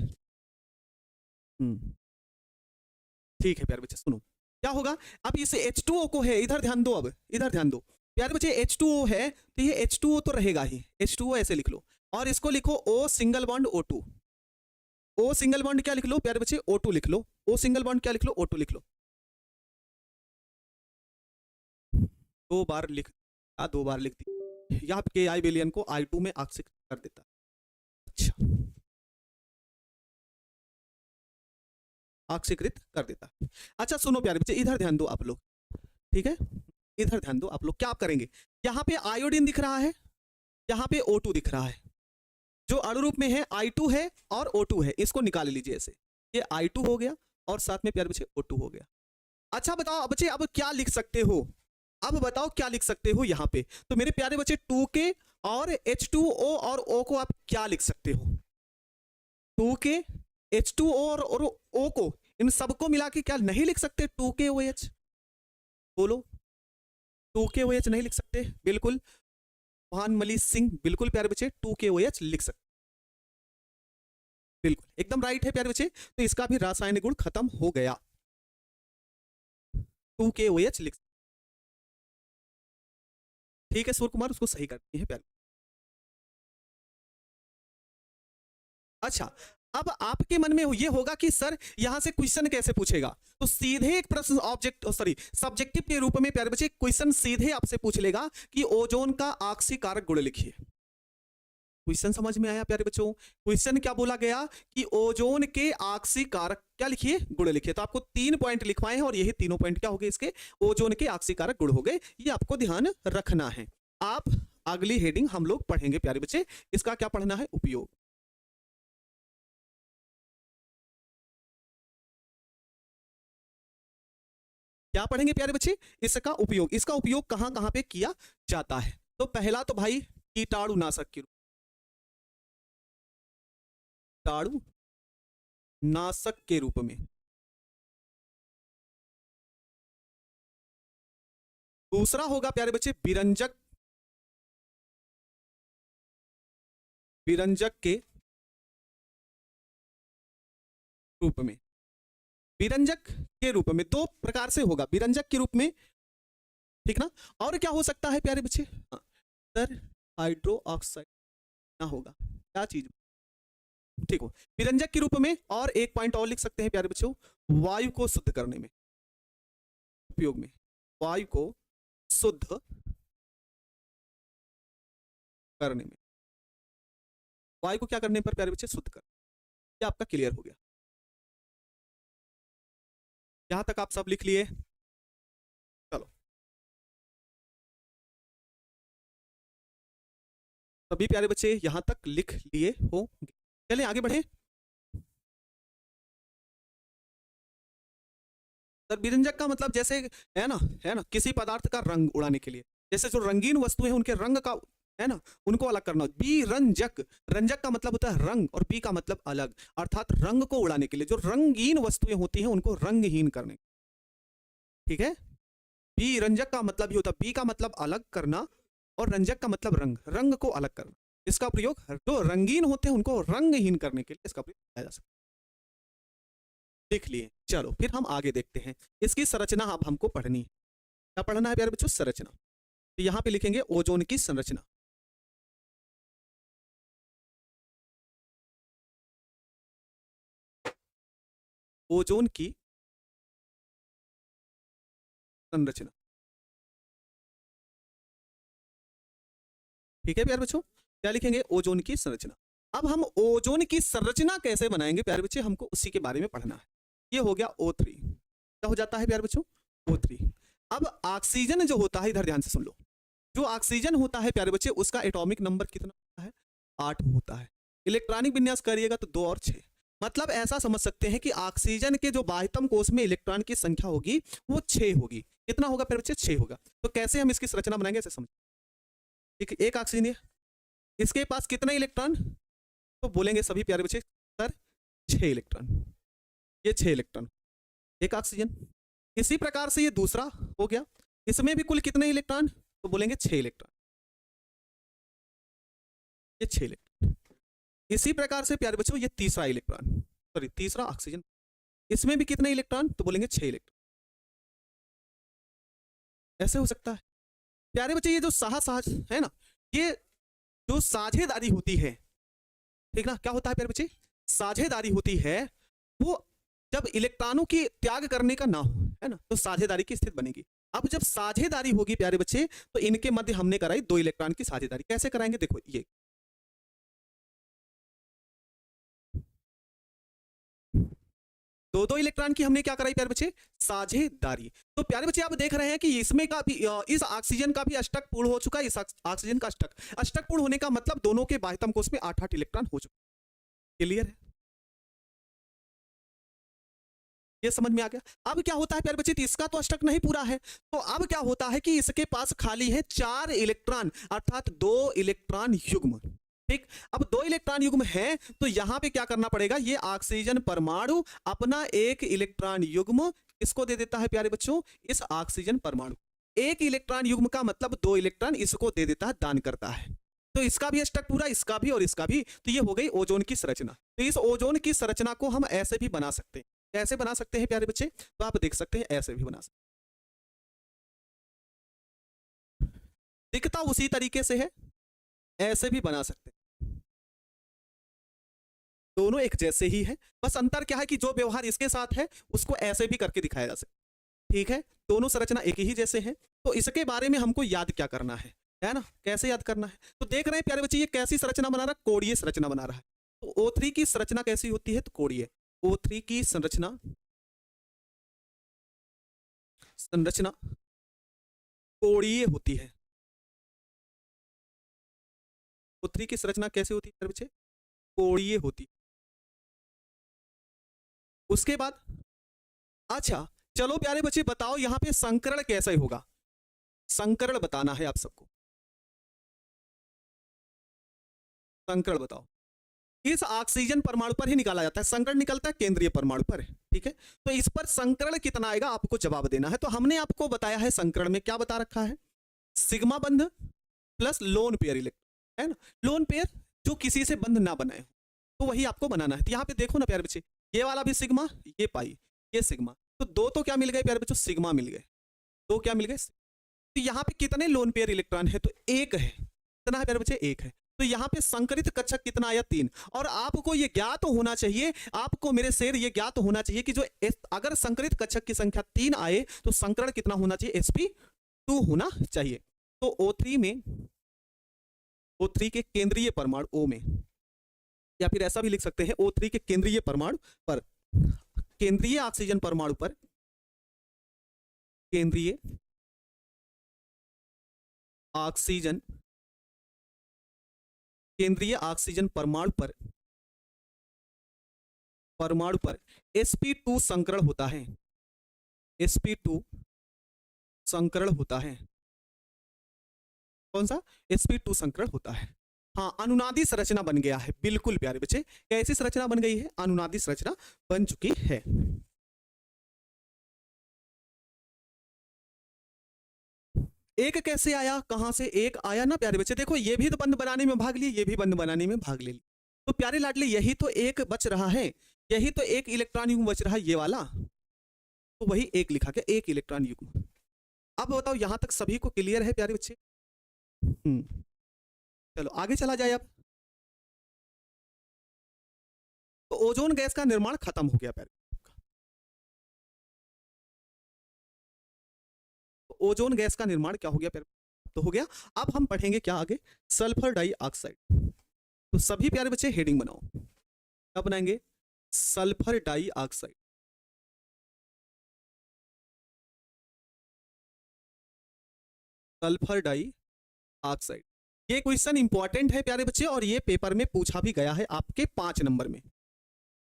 ठीक है प्यारे बच्चे। सुनो क्या होगा, अब इस H2O को है, इधर ध्यान दो, अब इधर ध्यान दो प्यारे बच्चे, H2O है तो ये H2O तो रहेगा ही, H2O ऐसे लिख लो, और इसको लिखो O single bond O2, O single bond क्या लिख लो प्यारे बच्चे, O2 लिख लो, O सिंगल बॉन्ड क्या लिख लो, O2 लिख लो। 2 बार लिख, 2 बार लिख दी, यहाँ के आई विलियन को I2 में आकर्षित कर देता। अच्छा, आक्षेकृत कर देता। अच्छा सुनो प्यारे बच्चे, इधर ध्यान दो आप लोग, ठीक है, इधर ध्यान दो आप लोग। क्या आप करेंगे, यहाँ पे आयोडीन दिख रहा है, यहाँ पे O2 दिख रहा है, जो अणु रूप में है I2 है और O2 है, इसको निकाल लीजिए ऐसे, ये I2 हो गया और साथ में प्यारे बच्चे O2 हो गया। अच्छा बताओ बच्चे, अब क्या लिख सकते हो, अब बताओ क्या लिख सकते हो यहाँ पे, तो मेरे प्यारे बच्चे 2K और H2O और O को आप क्या लिख सकते हो, 2K H2O और O को, इन सबको मिला के क्या नहीं लिख सकते, 2KOH, बोलो 2KOH नहीं लिख सकते, बिल्कुल भानमली सिंह, बिल्कुल प्यारे बच्चे 2KOH लिख सकते, बिल्कुल एकदम राइट है प्यारे बच्चे। तो इसका भी रासायनिक गुण खत्म हो गया, 2KOH लिख, ठीक है सूर्य कुमार, उसको सही करती है प्यारे। अच्छा, अब आपके मन में ये होगा कि सर यहां से क्वेश्चन कैसे पूछेगा, तो सीधे एक प्रश्न ऑब्जेक्ट सॉरी सब्जेक्टिव के रूप में प्यारे बच्चे क्वेश्चन सीधे आपसे पूछ लेगा कि ओजोन का आक्सीकारक गुण लिखिए। क्वेश्चन समझ में आया प्यारे बच्चों, क्वेश्चन क्या बोला गया कि ओजोन के आक्सीकारक क्या लिखिए, गुण लिखिए। तो आपको 3 पॉइंट लिखवाए हैं और यही तीनों पॉइंट क्या हो गए इसके, ओजोन के आक्सीकारक गुण हो गए, ये आपको ध्यान रखना है। आप अगली हेडिंग हम लोग पढ़ेंगे प्यारे बच्चे, इसका क्या पढ़ना है, उपयोग। क्या पढ़ेंगे प्यारे बच्चे, इसका उपयोग, इसका उपयोग कहां कहां पे किया जाता है। तो पहला तो भाई कीटाणुनाशक के रूप, कीटाणुनाशक के रूप में। दूसरा होगा प्यारे बच्चे विरंजक, विरंजक के रूप में, विरंजक के रूप में 2 प्रकार से होगा, विरंजक के रूप में, ठीक ना। और क्या हो सकता है प्यारे बच्चे, सर हाइड्रो ऑक्साइड ना होगा, क्या चीज, ठीक हो, विरंजक के रूप में। और एक पॉइंट और लिख सकते हैं प्यारे बच्चों, वायु को शुद्ध करने में, उपयोग में, वायु को शुद्ध करने में, वायु को क्या करने पर प्यारे बच्चे, शुद्ध कर, क्या आपका क्लियर हो गया, यहां तक आप सब लिख लिए। चलो सभी प्यारे बच्चे यहां तक लिख लिए होंगे, चलें आगे बढ़े। सर विरंजक का मतलब जैसे है ना किसी पदार्थ का रंग उड़ाने के लिए, जैसे जो रंगीन वस्तुएं हैं उनके रंग का है ना, उनको अलग करना। विरंजक, रंजक का मतलब होता है रंग और बी का मतलब अलग, अर्थात रंग को उड़ाने के लिए जो रंगीन वस्तुएं होती हैं उनको रंगहीन करने, ठीक है। विरंजक का मतलब ये होता है, बी का मतलब अलग करना और रंजक का मतलब रंग, रंग को अलग करना। इसका प्रयोग जो रंगीन होते हैं उनको रंगहीन करने के लिए इसका प्रयोग किया जा सकता है। देख लिए, चलो फिर हम आगे देखते हैं, इसकी संरचना अब हमको पढ़नी है। क्या पढ़ना है प्यारे बच्चों, संरचना। तो यहां पे लिखेंगे ओजोन की संरचना, ओजोन की संरचना, ठीक है प्यारे बच्चों। क्या लिखेंगे, ओजोन की संरचना। अब हम ओजोन की संरचना कैसे बनाएंगे प्यारे बच्चे, हमको उसी के बारे में पढ़ना है। ये हो गया O3, क्या हो जाता है प्यारे बच्चों, O3। अब ऑक्सीजन जो होता है, इधर ध्यान से सुन लो, जो ऑक्सीजन होता है प्यारे बच्चे उसका एटॉमिक नंबर कितना होता है, 8 होता है। इलेक्ट्रॉनिक विन्यास करिएगा तो 2 और 6, मतलब ऐसा समझ सकते हैं कि ऑक्सीजन के जो बाह्यतम कोश में इलेक्ट्रॉन की संख्या होगी वो 6 होगी। कितना होगा प्यारे बच्चे, 6 होगा। तो कैसे हम इसकी संरचना बनाएंगे ऐसे समझ, एक ऑक्सीजन है, इसके पास कितने इलेक्ट्रॉन, तो बोलेंगे सभी प्यारे बच्चे सर 6 इलेक्ट्रॉन, ये 6 इलेक्ट्रॉन एक ऑक्सीजन। इसी प्रकार से ये दूसरा हो गया, इसमें भी कुल कितने इलेक्ट्रॉन, तो बोलेंगे 6 इलेक्ट्रॉन, ये 6 इलेक्ट्रॉन। इसी प्रकार से प्यारे बच्चों ये तीसरा इलेक्ट्रॉन, सॉरी तीसरा ऑक्सीजन, इसमें भी कितने इलेक्ट्रॉन, तो बोलेंगे 6 इलेक्ट्रॉन। ऐसे हो सकता है प्यारे बच्चे। ये जो साझ है ना, ये जो साझेदारी होती है, ठीक ना, क्या होता है प्यारे बच्चे, साझेदारी होती है, वो जब इलेक्ट्रॉनों की त्याग करने का ना हो, है ना, तो साझेदारी की स्थिति बनेगी। अब जब साझेदारी होगी प्यारे बच्चे, तो इनके मध्य हमने कराई 2 इलेक्ट्रॉन की साझेदारी। कैसे कराएंगे, देखो ये दो इलेक्ट्रॉन की हमने क्या कराई प्यारे बच्चे, साझेदारी। तो प्यारे बच्चे आप देख रहे हैं कि इसमें का भी, इस ऑक्सीजन का भी अष्टक पूर्ण हो चुका है, इस ऑक्सीजन का अष्टक पूर्ण होने का मतलब दोनों के बाह्यतम कोश में 8-8 इलेक्ट्रॉन हो चुके। क्लियर है, ये समझ में आ गया। अब क्या होता है प्यारे बच्चे, इसका तो अष्टक नहीं पूरा है, तो अब क्या होता है कि इसके पास खाली है 4 इलेक्ट्रॉन, अर्थात 2 इलेक्ट्रॉन युग्म। ठीक, अब 2 इलेक्ट्रॉन युग्म है, तो यहां पे क्या करना पड़ेगा, ये ऑक्सीजन परमाणु अपना 1 इलेक्ट्रॉन युग्म इसको दे देता है प्यारे बच्चों, इस ऑक्सीजन परमाणु। 1 इलेक्ट्रॉन युग्म का मतलब 2 इलेक्ट्रॉन इसको दे देता है, दान करता है। तो इसका भी अष्टक पूरा, इसका भी और इसका भी, तो ये हो गई ओजोन की संरचना। तो इस ओजोन की संरचना को हम ऐसे भी बना सकते हैं। कैसे बना सकते हैं प्यारे बच्चे, तो आप देख सकते हैं ऐसे भी बना सकते हैं, दिखता उसी तरीके से है, ऐसे भी बना सकते हैं, दोनों एक जैसे ही है, बस अंतर क्या है कि जो व्यवहार इसके साथ है उसको ऐसे भी करके दिखाया जा सकता। ठीक है, दोनों संरचना एक ही जैसे हैं। तो इसके बारे में हमको याद क्या करना है ना, कैसे याद करना है, तो देख रहे हैं प्यारे बच्चे ये कैसी संरचना बना रहा है, कोणीय संरचना बना रहा है। तो O3 की संरचना कैसी होती है, तो कोणीय। O3 की संरचना कोणीय होती है। O3 की संरचना कैसी होती है प्यारे बच्चे, कोणीय होती। उसके बाद अच्छा चलो प्यारे बच्चे बताओ यहां पे संकरण कैसे होगा, संकरण बताना है आप सबको, संकरण बताओ। इस ऑक्सीजन परमाणु पर ही निकाला जाता है, संकरण निकलता है केंद्रीय परमाणु पर। ठीक है, तो इस पर संकरण कितना आएगा आपको जवाब देना है। तो हमने आपको बताया है संकरण में क्या बता रखा है, सिग्मा बंध प्लस लोन पेयर इलेक्ट्रॉन, है ना, लोन पेयर जो किसी से बंध ना बनाए हो, तो वही आपको बनाना है। तो यहाँ पे देखो ना प्यारे बच्चे, ये वाला भी सिग्मा, ये पाई, ये सिग्मा, तो 2 तो क्या मिल गए प्यारे बच्चों, सिग्मा मिल गए, 2 क्या मिल गए। तो यहाँ पे कितने लोन पेयर इलेक्ट्रॉन है, तो 1 है, कितना है प्यारे बच्चे, 1 है। तो यहाँ पे संकरित कक्षक कितना आया, 3। और आपको ये ज्ञात होना चाहिए, आपको मेरे शेर ये ज्ञात होना चाहिए कि जो अगर संकरित कक्षक की संख्या 3 आए तो संकरण कितना होना चाहिए, sp2 होना चाहिए। तो O3 में, O3 के केंद्रीय परमाणु O में, या फिर ऐसा भी लिख सकते हैं O3 के केंद्रीय परमाणु पर, केंद्रीय ऑक्सीजन परमाणु पर, केंद्रीय ऑक्सीजन, केंद्रीय ऑक्सीजन परमाणु पर sp2 संकरण होता है, sp2 संकरण होता है। कौन सा, sp2 संकरण होता है। हाँ, अनुनादी संरचना बन गया है, बिल्कुल प्यारे बच्चे। कैसी संरचना बन गई है, अनुनादी संरचना बन चुकी है। एक कैसे आया, कहां से एक आया ना प्यारे बच्चे, देखो ये भी तो बंद बनाने में भाग लिए, ये भी बंद बनाने में भाग ले ली। तो प्यारे लाडले यही तो एक बच रहा है, यही तो एक इलेक्ट्रॉन युग्म बच रहा है, ये वाला, तो वही एक लिखा गया, एक इलेक्ट्रॉन युग्म। अब बताओ यहां तक सभी को क्लियर है प्यारे बच्चे। चलो आगे चला जाए। अब तो ओजोन गैस का निर्माण खत्म हो गया प्यारे, तो ओजोन गैस का निर्माण क्या हो गया प्यारे, तो हो गया। अब हम पढ़ेंगे क्या आगे, सल्फर डाइऑक्साइड। तो सभी प्यारे बच्चे हेडिंग बनाओ, क्या बनाएंगे, सल्फर डाइऑक्साइड। सल्फर डाइऑक्साइड, ये क्वेश्चन इंपॉर्टेंट है प्यारे बच्चे, और ये पेपर में पूछा भी गया है आपके 5 नंबर में।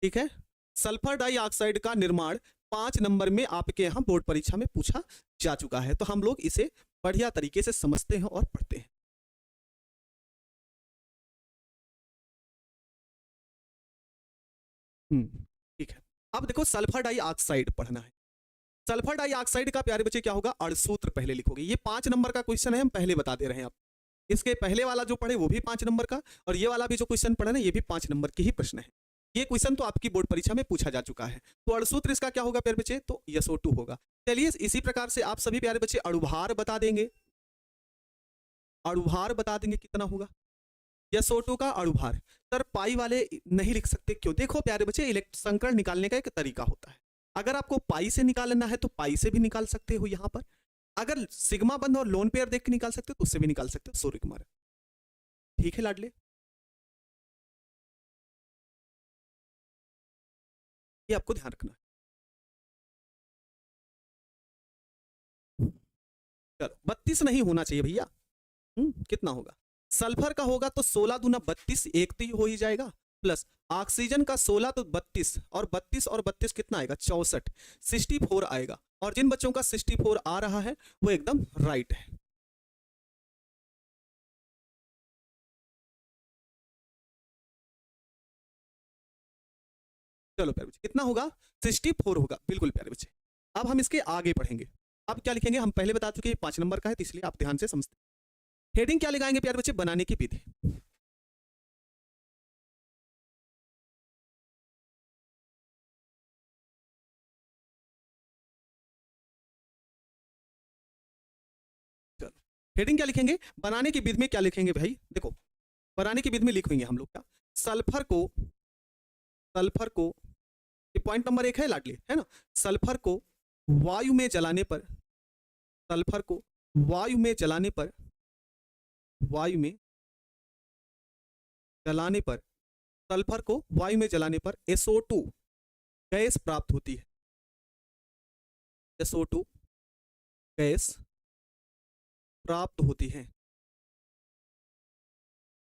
ठीक है, सल्फर डाइऑक्साइड का निर्माण 5 नंबर में आपके यहाँ बोर्ड परीक्षा में पूछा जा चुका है। तो हम लोग इसे बढ़िया तरीके से समझते हैं और पढ़ते हैं। ठीक है। अब देखो सल्फर डाइऑक्साइड पढ़ना है। सल्फर डाइऑक्साइड का प्यारे बच्चे क्या होगा, अणुसूत्र पहले लिखोगे। ये 5 नंबर का क्वेश्चन है, हम पहले बता दे रहे हैं आप। इसके पहले वाला जो पढ़े वो भी 5 नंबर का, और ये वाला भी जो क्वेश्चन पढ़े ना ये भी 5 नंबर की ही प्रश्न है। ये क्वेश्चन तो आपकी बोर्ड परीक्षा में पूछा जा चुका है। तो अणुसूत्र इसका क्या होगा प्यारे बच्चे, तो SO2 होगा। चलिए इसी प्रकार से आप सभी प्यारे बच्चे अणुभार बता देंगे। अणुभार बता देंगे कितना होगा SO2 का अणुभार। सर पाई वाले नहीं लिख सकते क्यों? देखो प्यारे बच्चे संकरण निकालने का एक तरीका होता है। अगर आपको पाई से निकालना है तो पाई से भी निकाल सकते हो यहाँ पर। अगर सिग्मा बंध और लोन पेयर देख के निकाल सकते हो तो उससे भी निकाल सकते हो। सूर्य कुमार ठीक है लाडले, ये आपको ध्यान रखना है। चलो 32 नहीं होना चाहिए भैया। कितना होगा, सल्फर का होगा तो 16 दूना 32, एक तो हो ही जाएगा, प्लस ऑक्सीजन का 16 तो 32, और 32 और 32 कितना आएगा 64, 64 आएगा। और जिन बच्चों का 64 आ रहा है वो एकदम राइट है। चलो प्यारे बच्चे कितना होगा 64 होगा, बिल्कुल प्यारे बच्चे। अब हम इसके आगे पढ़ेंगे। अब क्या लिखेंगे, हम पहले बता चुके 5 नंबर का है तो इसलिए आप ध्यान से समझते। हेडिंग क्या लगाएंगे प्यारे बच्चे, बनाने की विधि। चलो हेडिंग क्या लिखेंगे, बनाने की विधि में क्या लिखेंगे भाई, देखो बनाने की विधि में लिखेंगे हम लोग क्या, सल्फर को ये पॉइंट नंबर 1 है लाडली, है ना। सल्फर को वायु में जलाने पर, सल्फर को वायु में जलाने पर, वायु में जलाने पर, सल्फर को वायु में जलाने पर SO2 गैस प्राप्त होती है। SO2 गैस प्राप्त होती है।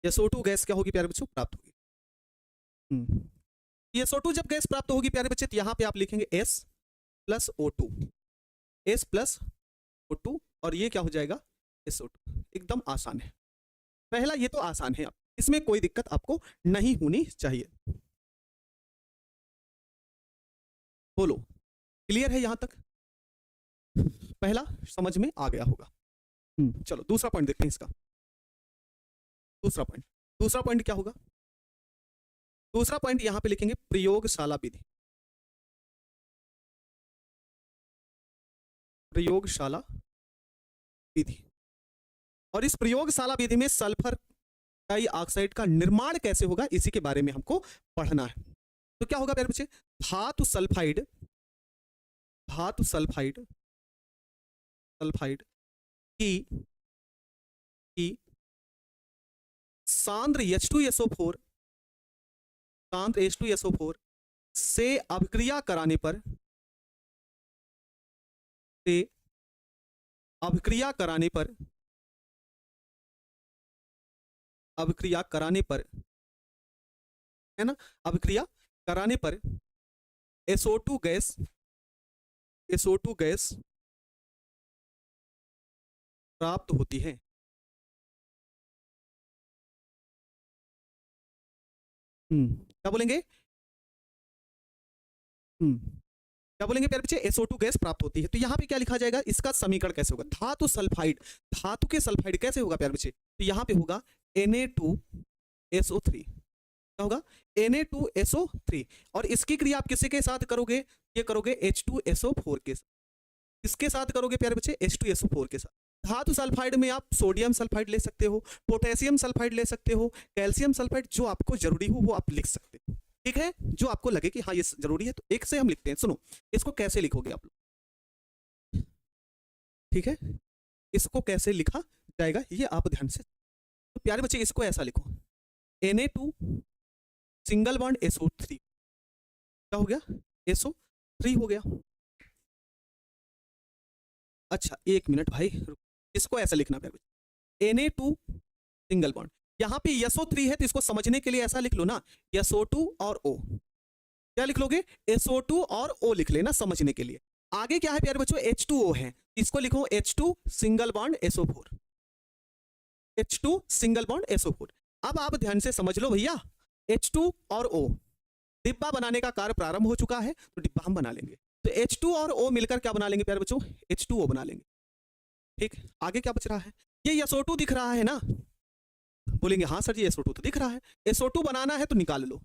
SO2 गैस क्या होगी प्यारे बच्चों, प्राप्त होगी। SO2 जब गैस प्राप्त होगी प्यारे बच्चे तो यहां पे आप लिखेंगे S plus O2, S plus O2, और ये क्या हो जाएगा SO2। एकदम आसान है, पहला ये तो आसान है, इसमें कोई दिक्कत आपको नहीं होनी चाहिए। बोलो क्लियर है यहां तक, पहला समझ में आ गया होगा। चलो दूसरा पॉइंट देखते हैं इसका। दूसरा पॉइंट क्या होगा, दूसरा पॉइंट यहां पे लिखेंगे प्रयोगशाला विधि। प्रयोगशाला विधि, और इस प्रयोगशाला विधि में सल्फर डाइऑक्साइड का निर्माण कैसे होगा इसी के बारे में हमको पढ़ना है। तो क्या होगा प्यारे बच्चे, धातु सल्फाइड की सांद्र H2SO4 से अभिक्रिया कराने पर, अभिक्रिया कराने पर है ना, अभिक्रिया कराने पर SO2 गैस प्राप्त होती है। क्या बोलेंगे, क्या बोलेंगे प्यारे बच्चे, SO2 गैस प्राप्त होती है। तो यहां पे क्या लिखा जाएगा, इसका समीकरण कैसे होगा, धातु के सल्फाइड कैसे होगा प्यारे बच्चे, तो यहां पे होगा Na2SO3, क्या होगा Na2SO3, और इसकी क्रिया आप किसी के साथ करोगे, ये करोगे H2SO4 के साथ। किसके साथ करोगे प्यारे बच्चे, H2SO4 के साथ। धातु सल्फाइड में आप सोडियम सल्फाइड ले सकते हो, पोटेशियम सल्फाइड ले सकते हो, कैल्शियम सल्फाइड, जो आपको जरूरी हो वो आप लिख सकते हो। ठीक है, जो आपको लगे कि हाँ ये जरूरी है, तो एक से हम लिखते हैं। सुनो इसको कैसे लिखोगे आप लोग, ठीक है, इसको कैसे लिखा जाएगा ये आप ध्यान से। तो प्यारे बच्चे इसको ऐसा लिखो, Na2 सिंगल बॉन्ड SO3, क्या हो गया SO3 हो गया। अच्छा एक मिनट भाई, इसको ऐसा लिखना प्यारे बच्चे, Na2 सिंगल बॉन्ड, यहां पे SO3 है तो इसको समझने के लिए ऐसा लिख लो ना, SO2 और O। क्या लिख लोगे, SO2 और O लिख लेना समझने के लिए। आगे क्या है प्यारे बच्चों, H2O है, इसको लिखो H2 single bond SO4, H2 single bond SO4। अब आप ध्यान से समझ लो भैया, H2 और O, डिब्बा बनाने का कार्य प्रारंभ हो चुका है, तो डिब्बा हम बना लेंगे। तो H2 और O मिलकर क्या बना लेंगे प्यारे बच्चों? H2O बना लेंगे। ठीक, आगे क्या बच रहा है? ये SO2 दिख रहा है ना? बोलेंगे हाँ सर जी SO2 तो दिख रहा है। SO2 बनाना है तो निकाल लो।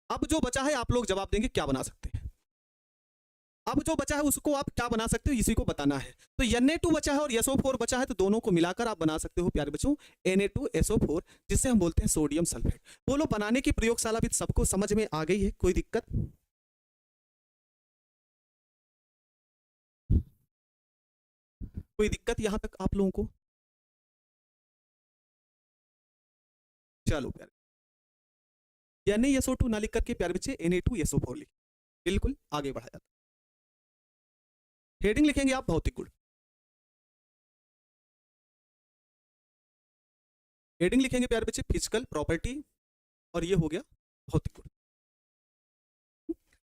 अब जो बचा है आप लोग जवाब देंगे क्या बना सकते हैं। अब जो बचा है उसको आप क्या बना सकते हो, इसी को बताना है। तो Na2 बचा है और SO4 बचा है, तो दोनों को मिलाकर आप बना सकते हो प्यारे बच्चों Na2SO4, जिससे हम बोलते हैं सोडियम सल्फेट। बोलो बनाने की प्रयोगशाला भी सबको समझ में आ गई है, कोई दिक्कत? कोई दिक्कत यहां तक आप लोगों को? चलो प्यारे, Na2SO2 ना लिख करके प्यारे बच्चे Na2SO4 लिख, बिल्कुल आगे बढ़ा जाता। हेडिंग लिखेंगे आप भौतिक गुण। हेडिंग लिखेंगे प्यारे बच्चे फिजिकल प्रॉपर्टी, और ये हो गया भौतिक गुण।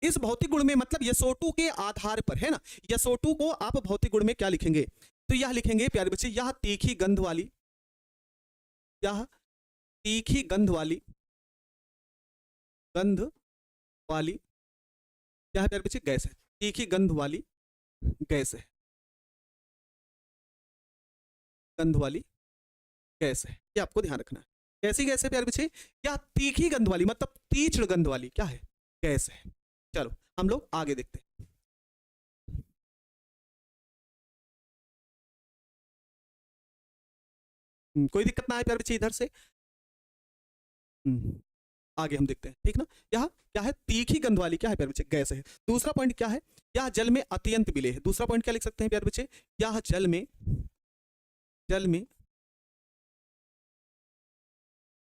इस भौतिक गुण में मतलब SO2 के आधार पर है ना, SO2 को आप भौतिक गुण में क्या लिखेंगे? तो यह लिखेंगे प्यारे बच्चे, यह तीखी गंध वाली, यह तीखी गंध वाली, गंध वाली क्या है प्यारे बच्चे? गैस है। तीखी गंध वाली गैस है, गंध वाली गैस है, ये आपको ध्यान रखना है। कैसी गैस है प्यारे बच्चे? क्या तीखी गंध वाली, मतलब तीक्ष्ण गंध वाली क्या है? गैस है। चलो हम लोग आगे देखते हैं। कोई दिक्कत ना है प्यारे बच्चे इधर से। आगे हम देखते हैं, ठीक ना। यह क्या है? तीखी गंध वाली क्या है प्यारे बच्चे? गैस है। दूसरा पॉइंट क्या है? यह जल में अत्यंत विलेय है। दूसरा पॉइंट क्या लिख सकते हैं प्यारे बच्चे? यह जल में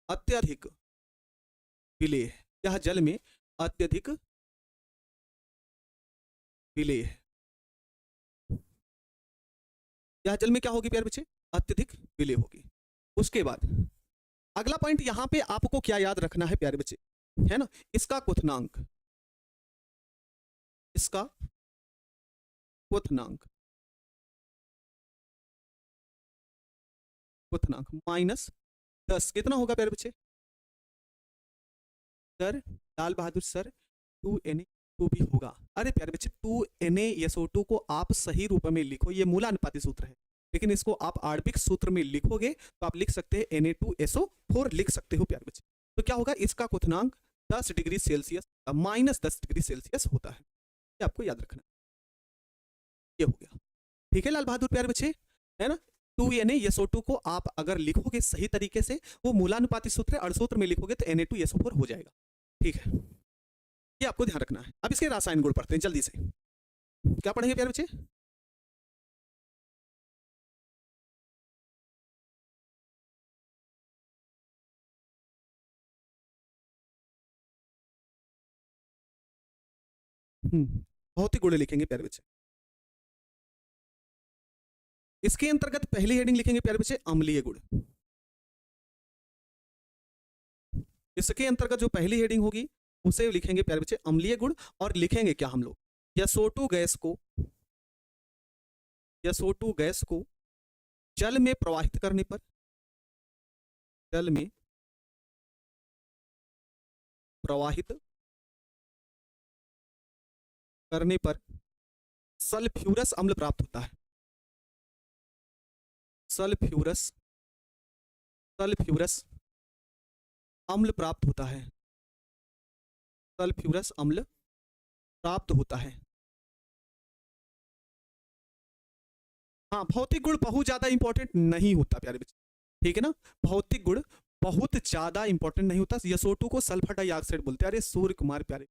अत्यधिक विलेय है। यह जल में अत्यधिक विलेय है। यह जल में क्या होगी प्यारे बच्चे? अत्यधिक विलेय होगी। उसके बाद अगला पॉइंट यहां पे आपको क्या याद रखना है प्यारे बच्चे, है ना? इसका क्वथनांक, इसका क्वथनांक, क्वथनांक -10 कितना होगा प्यारे बच्चे? Sir Lal Bahadur sir 2Na2 भी होगा। अरे प्यारे बच्चे 2NaSO2 को आप सही रूप में लिखो, ये मूलानुपाती सूत्र है, लेकिन इसको आप आणविक सूत्र में लिखोगे तो आप लिख सकते हैं Na2SO4 लिख सकते हो प्यारे बच्चे। तो क्या होगा? इसका क्वथनांक 10 डिग्री सेल्सियस -10 डिग्री सेल्सियस होता है, ये आपको याद रखना। ये हो गया, ठीक है लाल बहादुर प्यारे बच्चे, है ना। 2NaSO2 को आप अगर लिखोगे सही तरीके से, वो मूलानुपाती सूत्र है, अणुसूत्र में लिखोगे तो Na2SO4 हो जाएगा, ठीक है। ये आपको ध्यान रखना है। अब इसके रासायनिक गुण पढ़ते हैं जल्दी से। क्या पढ़ेंगे प्यारे बच्चे? भौतिक गुण लिखेंगे प्यारे बच्चे। इसके अंतर्गत पहली हेडिंग लिखेंगे प्यारे बच्चे अम्लीय गुण। इसके अंतर्गत जो पहली हेडिंग होगी उसे लिखेंगे प्यारे बच्चे अम्लीय गुण। और लिखेंगे क्या हम लोग? SO2 गैस को जल में प्रवाहित करने पर, जल में प्रवाहित करने पर सल्फ्यूरस अम्ल प्राप्त होता है। सल्फ्यूरस अम्ल प्राप्त होता है। सल्फ्यूरस अम्ल प्राप्त होता है। हाँ, भौतिक गुण बहुत ज्यादा इंपॉर्टेंट नहीं होता प्यारे बच्चे, ठीक है ना। भौतिक गुण बहुत ज्यादा इंपॉर्टेंट नहीं होता। SO2 को सल्फर डाइऑक्साइड बोलते हैं। अरे सूर्य कुमार प्यारे,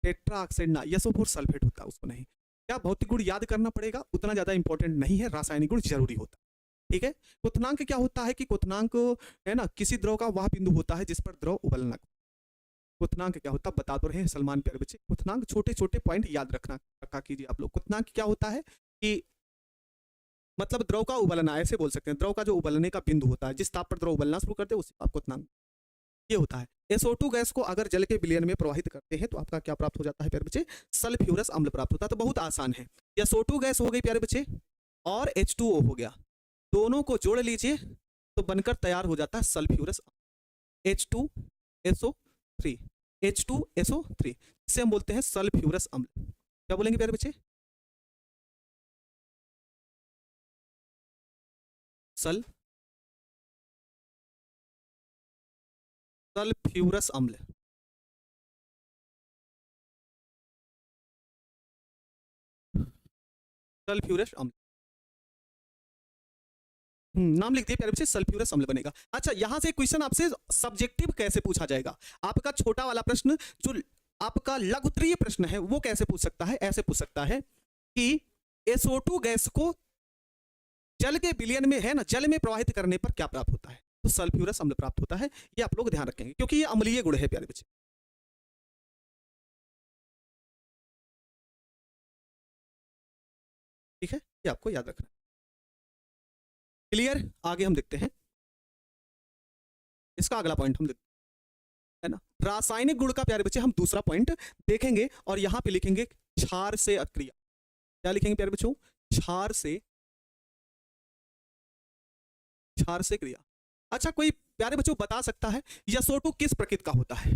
टेट्रा ऑक्साइड ना, SO4 सल्फेट होता है, उसको नहीं। क्या भौतिक गुण याद करना पड़ेगा, उतना ज्यादा इंपॉर्टेंट नहीं है। रासायनिक गुण जरूरी होता है, ठीक है। क्वथनांक क्या होता है कि क्वथनांक है ना, किसी द्रव का वह बिंदु होता है जिस पर द्रव उबलना। क्वथनांक क्या होता है बता तो रहे हैं सलमान प्यारे बच्चे। क्वथनांक छोटे छोटे पॉइंट याद रखा कीजिए आप लोग। क्वथनांक क्या होता है कि मतलब द्रव का उबलना, ऐसे बोल सकते हैं, द्रव का जो उबलने का बिंदु होता है, जिस ताप पर द्रव उबलना शुरू करते हैं उसी ताप क्वथनांक ये होता है। SO2 गैस को अगर जल के विलयन में प्रवाहित करते हैं तो आपका क्या प्राप्त हो जाता है प्यारे बच्चे? सल्फ्यूरस अम्ल प्राप्त होता है। तो बहुत आसान है। SO2 गैस हो गई प्यारे बच्चे और H2O हो गया, दोनों को जोड़ लीजिए तो बनकर तैयार हो जाता है सल्फ्यूरस H2SO3। H2SO3, इसे हम बोलते हैं सल्फ्यूरस अम्ल। क्या बोलेंगे प्यारे बच्चे? सल्फ्यूरस अम्ल। सल्फ्यूरस अम्ल, नाम लिख दिए प्यारे बच्चे, सल्फ्यूरस अम्ल बनेगा। अच्छा, यहां से क्वेश्चन आपसे सब्जेक्टिव कैसे पूछा जाएगा? आपका छोटा वाला प्रश्न, जो आपका लघुत्तरीय प्रश्न है, वो कैसे पूछ सकता है? ऐसे पूछ सकता है कि SO2 गैस को जल के विलयन में, है ना, जल में प्रवाहित करने पर क्या प्राप्त होता है? तो सल्फ्यूरस अम्ल प्राप्त होता है। ये आप लोग ध्यान रखेंगे, क्योंकि ये अम्लीय गुण है प्यारे बच्चे। ठीक है, ये आपको याद रखना। क्लियर? आगे हम देखते हैं, इसका अगला पॉइंट हम देखते हैं, है ना, रासायनिक गुण का प्यारे बच्चे हम दूसरा पॉइंट देखेंगे, और यहां पे लिखेंगे क्षार से अक्रिया। क्या लिखेंगे प्यारे बच्चों? क्षार से क्रिया। अच्छा, कोई प्यारे बच्चों बता सकता है SO2 किस प्रकृति का होता है?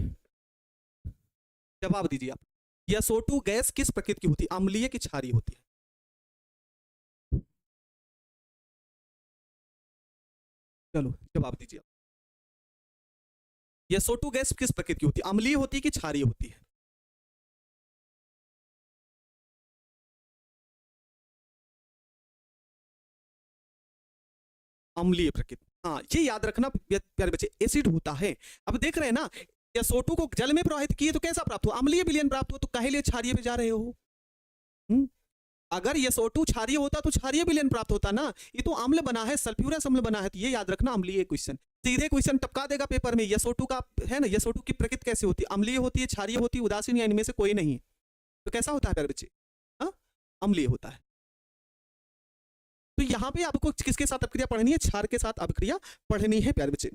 जवाब दीजिए आप। SO2 गैस किस प्रकृति की होती है? अम्लीय की क्षारीय होती है? चलो जवाब दीजिए आप। SO2 गैस किस प्रकृति की होती है? अम्लीय होती है कि क्षारीय होती है? अम्लीय प्रकृति। हाँ, ये याद रखना प्यारे बच्चे, एसिड होता है। अब देख रहे हैं ना, SO2 को जल में प्रवाहित किए तो कैसा प्राप्त हुआ? अम्लीय विलयन प्राप्त हुआ। तो काहे लिए क्षारीय पे जा रहे हो? अगर SO2 क्षारीय होता तो क्षारीय विलयन प्राप्त होता ना। ये तो अम्ल बना है, सल्फ्यूरस अम्ल बना है, तो ये याद रखना, अम्लीय क्वेश्चन। सीधे क्वेश्चन टपका देगा पेपर में। SO2 का, है ना, SO2 की प्रकृति कैसी होती है? अम्लीय होती है, क्षारीय होती है, उदासीन, या इनमें से कोई नहीं? तो कैसा होता है प्यारे बच्चे? हाँ, अम्लीय होता है। तो यहाँ पे आपको किसके साथ अभिक्रिया पढ़नी है? क्षार के साथ अभिक्रिया पढ़नी है प्यारे बच्चे।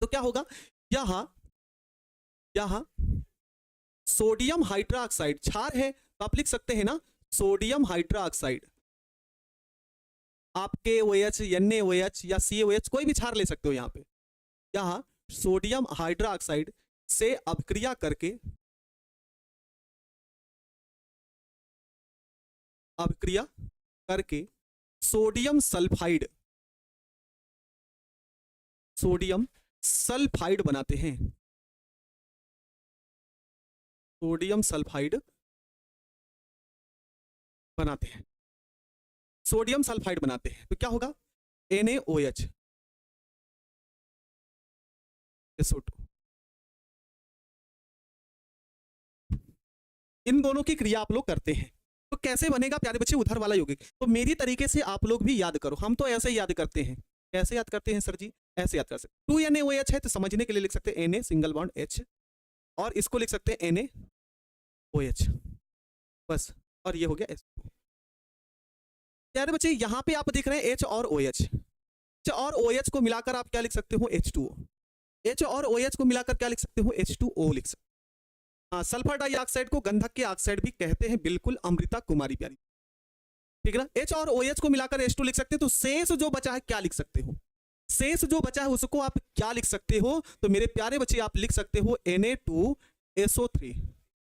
तो क्या होगा? यहाँ सोडियम हाइड्रोक्साइड क्षार है, तो आप लिख सकते हैं ना, सोडियम हाइड्रोक्साइड। आप KOH, NaOH या CaOH कोई भी क्षार ले सकते हो। यहाँ पे यहाँ सोडियम हाइड्रोक्साइड से अभिक्रिया करके सोडियम सल्फाइड बनाते हैं। सोडियम सल्फाइड बनाते हैं। सोडियम सल्फाइड बनाते हैं तो क्या होगा? NaOH, SO2। इन दोनों की क्रिया आप लोग करते हैं। तो कैसे बनेगा प्यारे बच्चे उधर वाला यौगिक? तो मेरी तरीके से आप लोग भी याद करो। हम तो ऐसे याद करते हैं। कैसे याद करते हैं सर जी? ऐसे याद कर सकते। 2NaOH है तो समझने के लिए लिख सकते हैं Na सिंगल बॉन्ड H, और इसको लिख सकते हैं NaOH, बस। और ये हो गया S2। प्यारे बच्चे यहाँ पे आप देख रहे हैं H और OH। H और OH को मिलाकर आप क्या लिख सकते हो? H2O। H और OH को मिलाकर क्या लिख सकते हो? H2O लिख सकते। हाँ, सल्फर डाइऑक्साइड को गंधक के ऑक्साइड भी कहते हैं, बिल्कुल अमृता कुमारी प्यारी। ठीक है ना? H और OH को मिलाकर H2 लिख सकते हैं। तो शेष जो बचा है क्या लिख सकते हो? शेष जो बचा है उसको आप क्या लिख सकते हो? तो मेरे प्यारे बच्चे आप लिख सकते हो Na2SO3।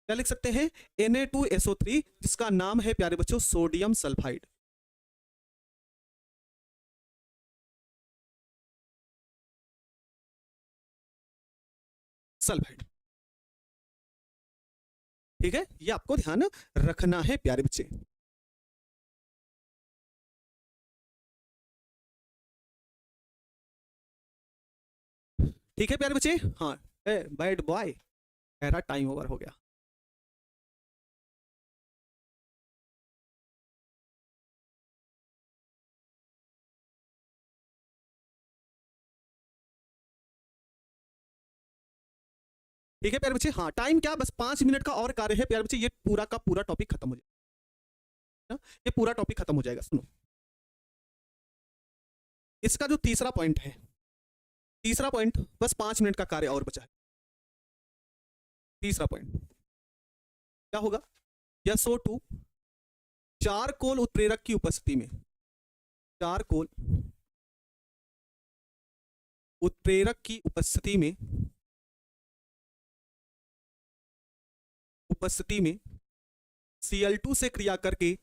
क्या लिख सकते हैं? Na2SO3, जिसका नाम है प्यारे बच्चों सोडियम सल्फाइड। सल्फाइड। ठीक है, ये आपको ध्यान रखना है प्यारे बच्चे। ठीक है प्यारे बच्चे। हाँ, बैड बॉय, मेरा टाइम ओवर हो गया। ठीक है प्यारे बच्चे। हाँ, टाइम क्या, बस 5 मिनट का और कार्य है प्यारे बच्चे। ये पूरा का पूरा टॉपिक खत्म हो जाएगा। ये पूरा टॉपिक खत्म हो जाएगा। सुनो, इसका जो तीसरा पॉइंट है, तीसरा पॉइंट, बस 5 मिनट का कार्य और बचा है। तीसरा पॉइंट क्या होगा? SO2 चारकोल उत्प्रेरक की उपस्थिति में, चारकोल उत्प्रेरक की उपस्थिति में उपस्थिति में Cl2 से क्रिया करके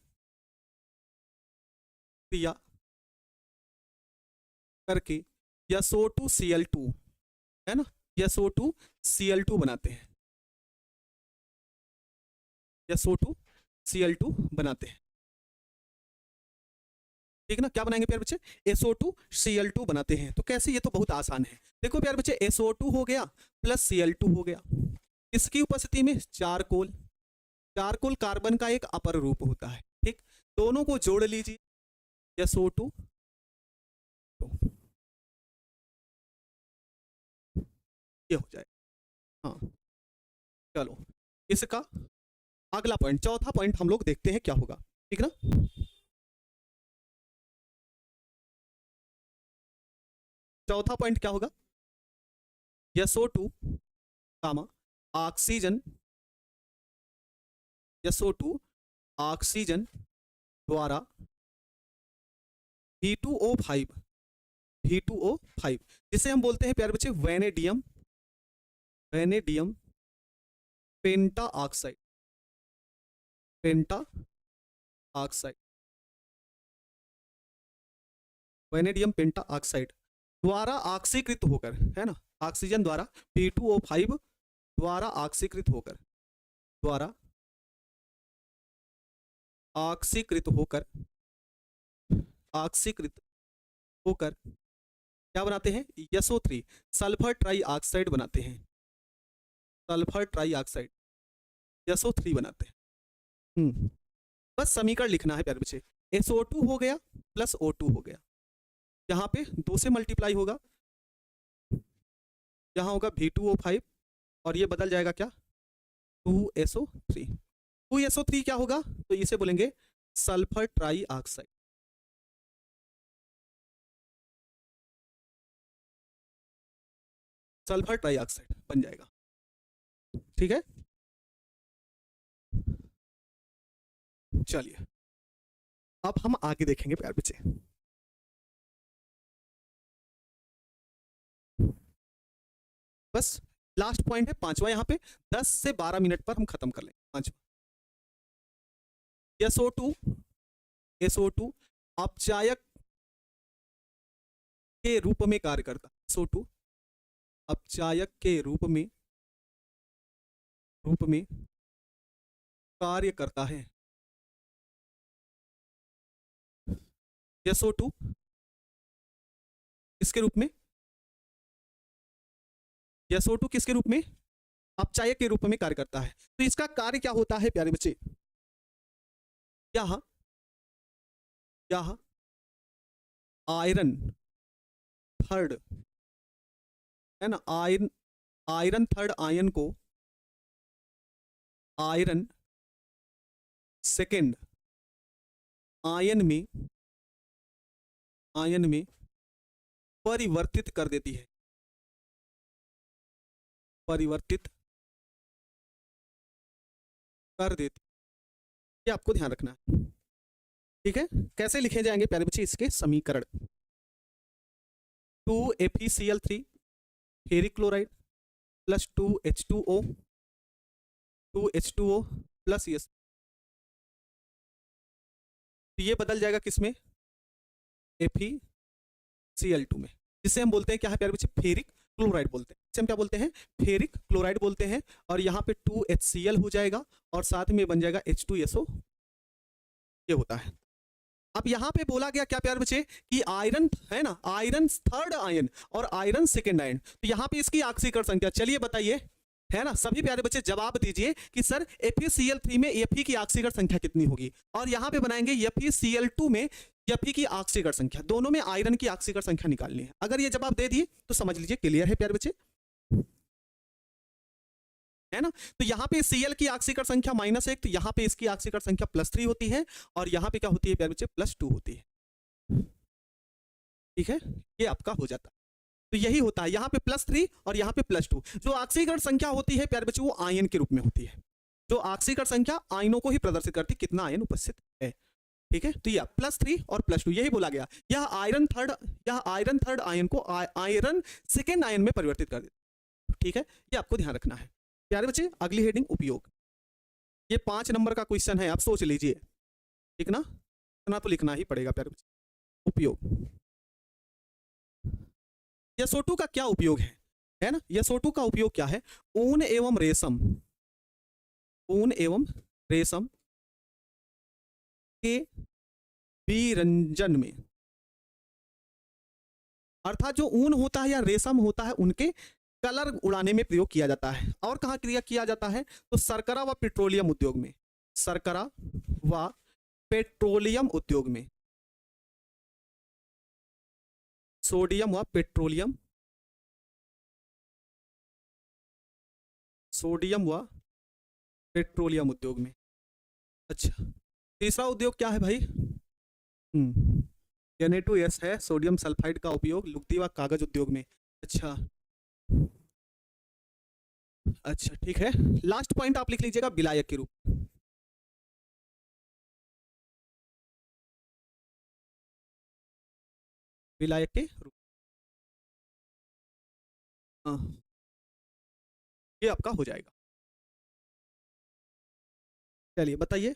SO2 Cl2 है ना, SO2 Cl2 बनाते हैं, SO2 Cl2 बनाते हैं। ठीक ना, क्या बनाएंगे प्यारे बच्चे, SO2 Cl2 बनाते हैं। तो कैसे, ये तो बहुत आसान है। देखो प्यारे बच्चे, SO2 हो गया प्लस Cl2 हो गया, इसकी उपस्थिति में चारकोल, चारकोल कार्बन का एक अपर रूप होता है। ठीक, दोनों को जोड़ लीजिए, SO2 ये हो जाए। हाँ चलो, इसका अगला पॉइंट, चौथा पॉइंट हम लोग देखते हैं क्या होगा। ठीक ना, चौथा पॉइंट क्या होगा, SO2 कामा ऑक्सीजन, SO2 ऑक्सीजन द्वारा V2O5, V2O5 जिसे हम बोलते हैं प्यारे बच्चे वैनेडियम, वैनेडियम पेंटा ऑक्साइड, पेंटा ऑक्साइड, वैनेडियम पेंटा ऑक्साइड द्वारा ऑक्सीकृत होकर, है ना, ऑक्सीजन द्वारा V2O5 द्वारा ऑक्सीकृत होकर, द्वारा ऑक्सीकृत होकर, ऑक्सीकृत होकर क्या बनाते हैं, SO3 सल्फर ट्राई ऑक्साइड बनाते हैं, सल्फर ट्राई ऑक्साइड SO3 बनाते हैं। बस समीकरण लिखना है प्यारे बच्चे, SO2 हो गया प्लस O2 हो गया, यहाँ पे 2 से मल्टीप्लाई होगा, यहाँ होगा V2O5 और ये बदल जाएगा क्या, 2SO3, 2SO3 क्या होगा, तो इसे बोलेंगे sulphur try oxide, sulphur try oxide बन जाएगा। ठीक है, चलिए अब हम आगे देखेंगे प्यारे बच्चे। बस लास्ट पॉइंट है पांचवा, यहाँ पे 10 से 12 मिनट पर हम खत्म कर लेंगे। पांचवा, SO2 अपचायक के रूप में कार्य करता, SO2 अपचायक के रूप में कार्य करता है। SO2 किसके रूप में, SO2 किसके रूप में, अपचायक के रूप में कार्य करता है। तो इसका कार्य क्या होता है प्यारे बच्चे, यह आयरन थर्ड, है ना, आयरन थर्ड आयन को आयरन सेकेंड आयन में परिवर्तित कर देती है, परिवर्तित कर देती, ये आपको ध्यान रखना है। ठीक है, कैसे लिखे जाएंगे प्यारे बच्चे इसके समीकरण, 2FeCl3 ferric chloride plus 2H2O plus ये, ये बदल जाएगा किसमें, FeCl2 में, जिसे हम बोलते हैं क्या है प्यारे बच्चे, फेरिक क्लोराइड बोलते हैं। इसे हम क्या बोलते हैं, फेरिक क्लोराइड बोलते हैं। और यहाँ पे 2HCl हो जाएगा और साथ में बन जाएगा H2SO, ये होता है। अब यहाँ पे बोला गया क्या प्यारे बच्चे कि आयरन है ना, आयरन थर्ड आयन और आयरन सेकेंड आयन, तो यहाँ पे इसकी ऑक्सीकरण संख्या, चलिए बताइए, है ना, सभी प्यारे बच्चे जवाब दीजिए कि सर FeCl3 में Fe की ऑक्सीकरण संख्या कितनी होगी, और यहाँ पे बनाएंगे FeCl2 में Fe की ऑक्सीकरण संख्या, दोनों में आयरन की ऑक्सीकरण संख्या निकालनी है। अगर ये जवाब दे दिए तो समझ लीजिए क्लियर है प्यारे बच्चे, है ना। तो यहाँ पे Cl की ऑक्सीकरण संख्या -1, तो यहाँ पे इसकी ऑक्सीकरण संख्या +3 होती है, और यहाँ पे क्या होती है प्यारे बच्चे, +2 होती है। ठीक है, ये आपका हो जाता है। तो यही होता है, यहाँ पे +3 और यहाँ पे +2। जो ऑक्सीकरण संख्या होती है प्यारे बच्चे वो आयन के रूप में होती है, जो ऑक्सीकरण संख्या आयनों को ही प्रदर्शित करती है, कितना आयन उपस्थित है। ठीक है, तो यह +3 और +2 यही बोला गया, यह आयरन थर्ड आयन को आयरन सेकेंड आयन में परिवर्तित कर देता है। ठीक है, ये आपको ध्यान रखना है प्यारे बच्चे। अगली हेडिंग उपयोग, ये 5 नंबर का क्वेश्चन है, आप सोच लीजिए, ठीक ना, इतना तो लिखना ही पड़ेगा प्यारे बच्चे। उपयोग, SO2 का क्या उपयोग है ना, SO2 का उपयोग क्या है? ऊन एवं रेशम, ऊन एवं रेशम के विरंजन में, अर्थात जो ऊन होता है या रेशम होता है उनके कलर उड़ाने में प्रयोग किया जाता है। और कहाँ किया जाता है? तो शर्करा व पेट्रोलियम उद्योग में, शर्करा व पेट्रोलियम उद्योग में, सोडियम व पेट्रोलियम, सोडियम व पेट्रोलियम उद्योग में। अच्छा, तीसरा उद्योग क्या है भाई? Na2S है, सोडियम सल्फाइड का उपयोग लुगदी व कागज उद्योग में। अच्छा अच्छा ठीक है, लास्ट पॉइंट आप लिख लीजिएगा, विलायक के रूप, विलायक के रूप। हाँ, ये आपका हो जाएगा। चलिए बताइए।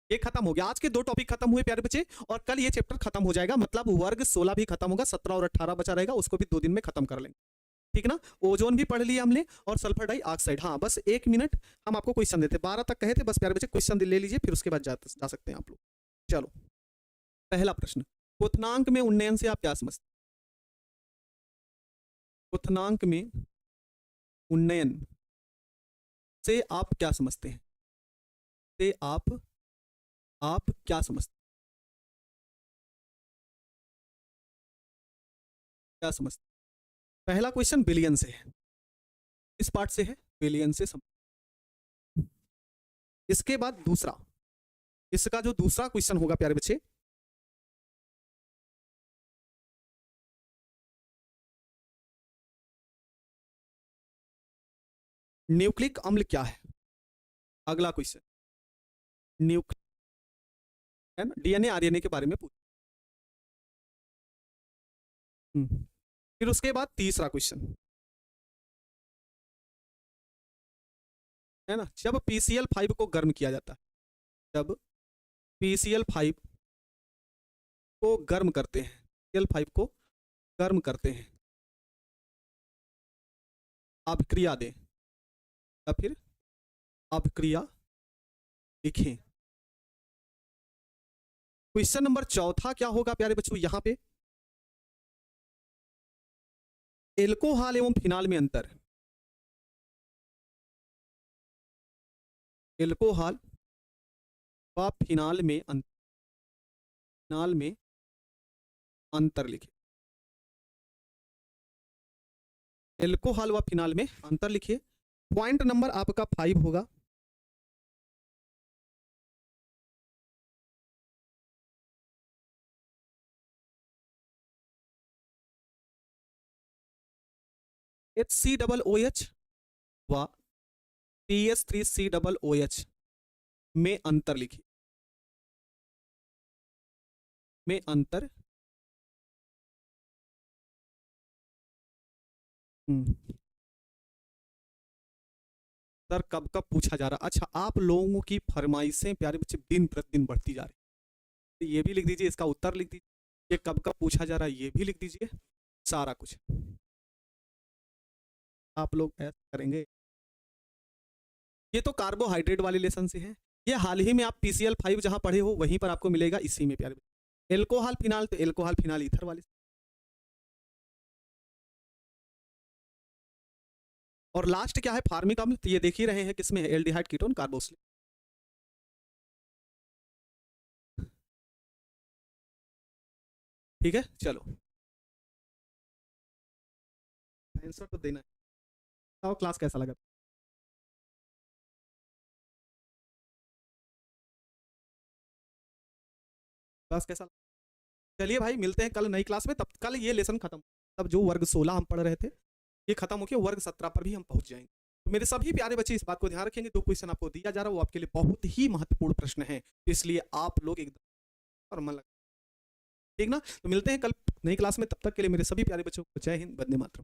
ये खत्म हो गया, आज के 2 टॉपिक खत्म हुए प्यारे बच्चे, और कल ये चैप्टर खत्म हो जाएगा, मतलब वर्ग 16 भी खत्म होगा, 17 और 18 बचा रहेगा, उसको भी 2 दिन में खत्म कर लेंगे, ठीक ना। ओजोन भी पढ़ लिया हमने, और सल्फर डाइऑक्साइड। हाँ बस 1 मिनट हम आपको क्वेश्चन देते, 12 तक कहे थे, बस प्यारे बच्चे क्वेश्चन ले लीजिए, फिर उसके बाद जा सकते हैं आप लोग। चलो, पहला प्रश्न, क्वथनांक में उन्नयन से आप क्या समझते? क्वथनांक में उन्नयन से आप क्या समझते हैं? से आप क्या समझते, क्या समझते? पहला क्वेश्चन बिलियन से है, इस पार्ट से है, बिलियन से समझ। इसके बाद दूसरा, इसका जो दूसरा क्वेश्चन होगा प्यारे बच्चे, न्यूक्लिक अम्ल क्या है? अगला क्वेश्चन न्यूक्लिक है ना, डीएनए आरएनए के बारे में पूछ। फिर उसके बाद तीसरा क्वेश्चन है ना, जब PCl5 को गर्म किया जाता है, जब PCl5 को गर्म करते हैं, PCl5 को गर्म करते हैं, अभिक्रिया दें या फिर अभिक्रिया लिखें। क्वेश्चन नंबर चौथा क्या होगा प्यारे बच्चों? यहां पे एल्कोहल एवं फिनाल में अंतर, एल्कोहल व फिनाल में फिनाल में अंतर लिखे, एल्कोहल व फिनाल में अंतर लिखिए। पॉइंट नंबर आपका 5 होगा, HCOOH व CH3COOH में अंतर लिखिए, में अंतर। सर कब कब पूछा जा रहा? अच्छा, आप लोगों की फरमाइशें प्यारे बच्चे दिन प्रतिदिन बढ़ती जा रही, तो ये भी लिख दीजिए, इसका उत्तर लिख दीजिए, ये कब कब पूछा जा रहा है ये भी लिख दीजिए, सारा कुछ आप लोग ऐसा करेंगे। ये तो कार्बोहाइड्रेट वाले लेसन से है, ये हाल ही में आप PCl5 जहां पढ़े हो वहीं पर आपको मिलेगा, इसी में प्यारे बच्चे। एल्कोहल फिनाल तो एल्कोहल फिनाल ईथर वाले, और लास्ट क्या है? फार्मिक अम्ल, तो ये देख ही रहे हैं किसमें है, एल्डिहाइड कीटोन कार्बोक्सिलेट। ठीक है, चलो आंसर तो देना है। तो क्लास कैसा लगा? क्लास कैसा? चलिए भाई, मिलते हैं कल नई क्लास में, तब कल ये लेसन खत्म, तब जो वर्ग 16 हम पढ़ रहे थे ये खत्म होकर वर्ग 17 पर भी हम पहुंच जाएंगे। तो मेरे सभी प्यारे बच्चे इस बात को ध्यान रखेंगे, 2 क्वेश्चन आपको दिया जा रहा है वो आपके लिए बहुत ही महत्वपूर्ण प्रश्न है, इसलिए आप लोग एकदम और मन लगा ठीक ना। तो मिलते हैं कल नई क्लास में, तब तक के लिए मेरे सभी प्यारे बच्चों को जय हिंद, वंदे मातरम।